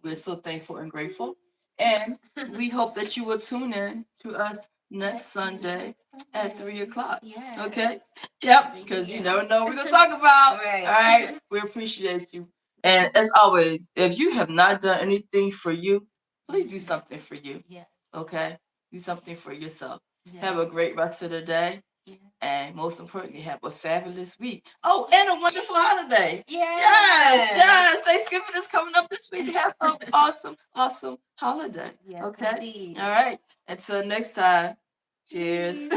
We're so thankful and grateful. And we hope that you will tune in to us next Sunday at 3:00. Yes. Okay? Yep, because you never know what we're going to talk about. Right. All right? We appreciate you. And as always, if you have not done anything for you, please do something for you. Yes. Okay? Do something for yourself. Yes. Have a great rest of the day. Yes. And most importantly, have a fabulous week. Oh, and a wonderful holiday. Yes. Yes. Thanksgiving is coming up this week. Have an awesome holiday. Yes, Okay? indeed. All right. Until next time. Cheers.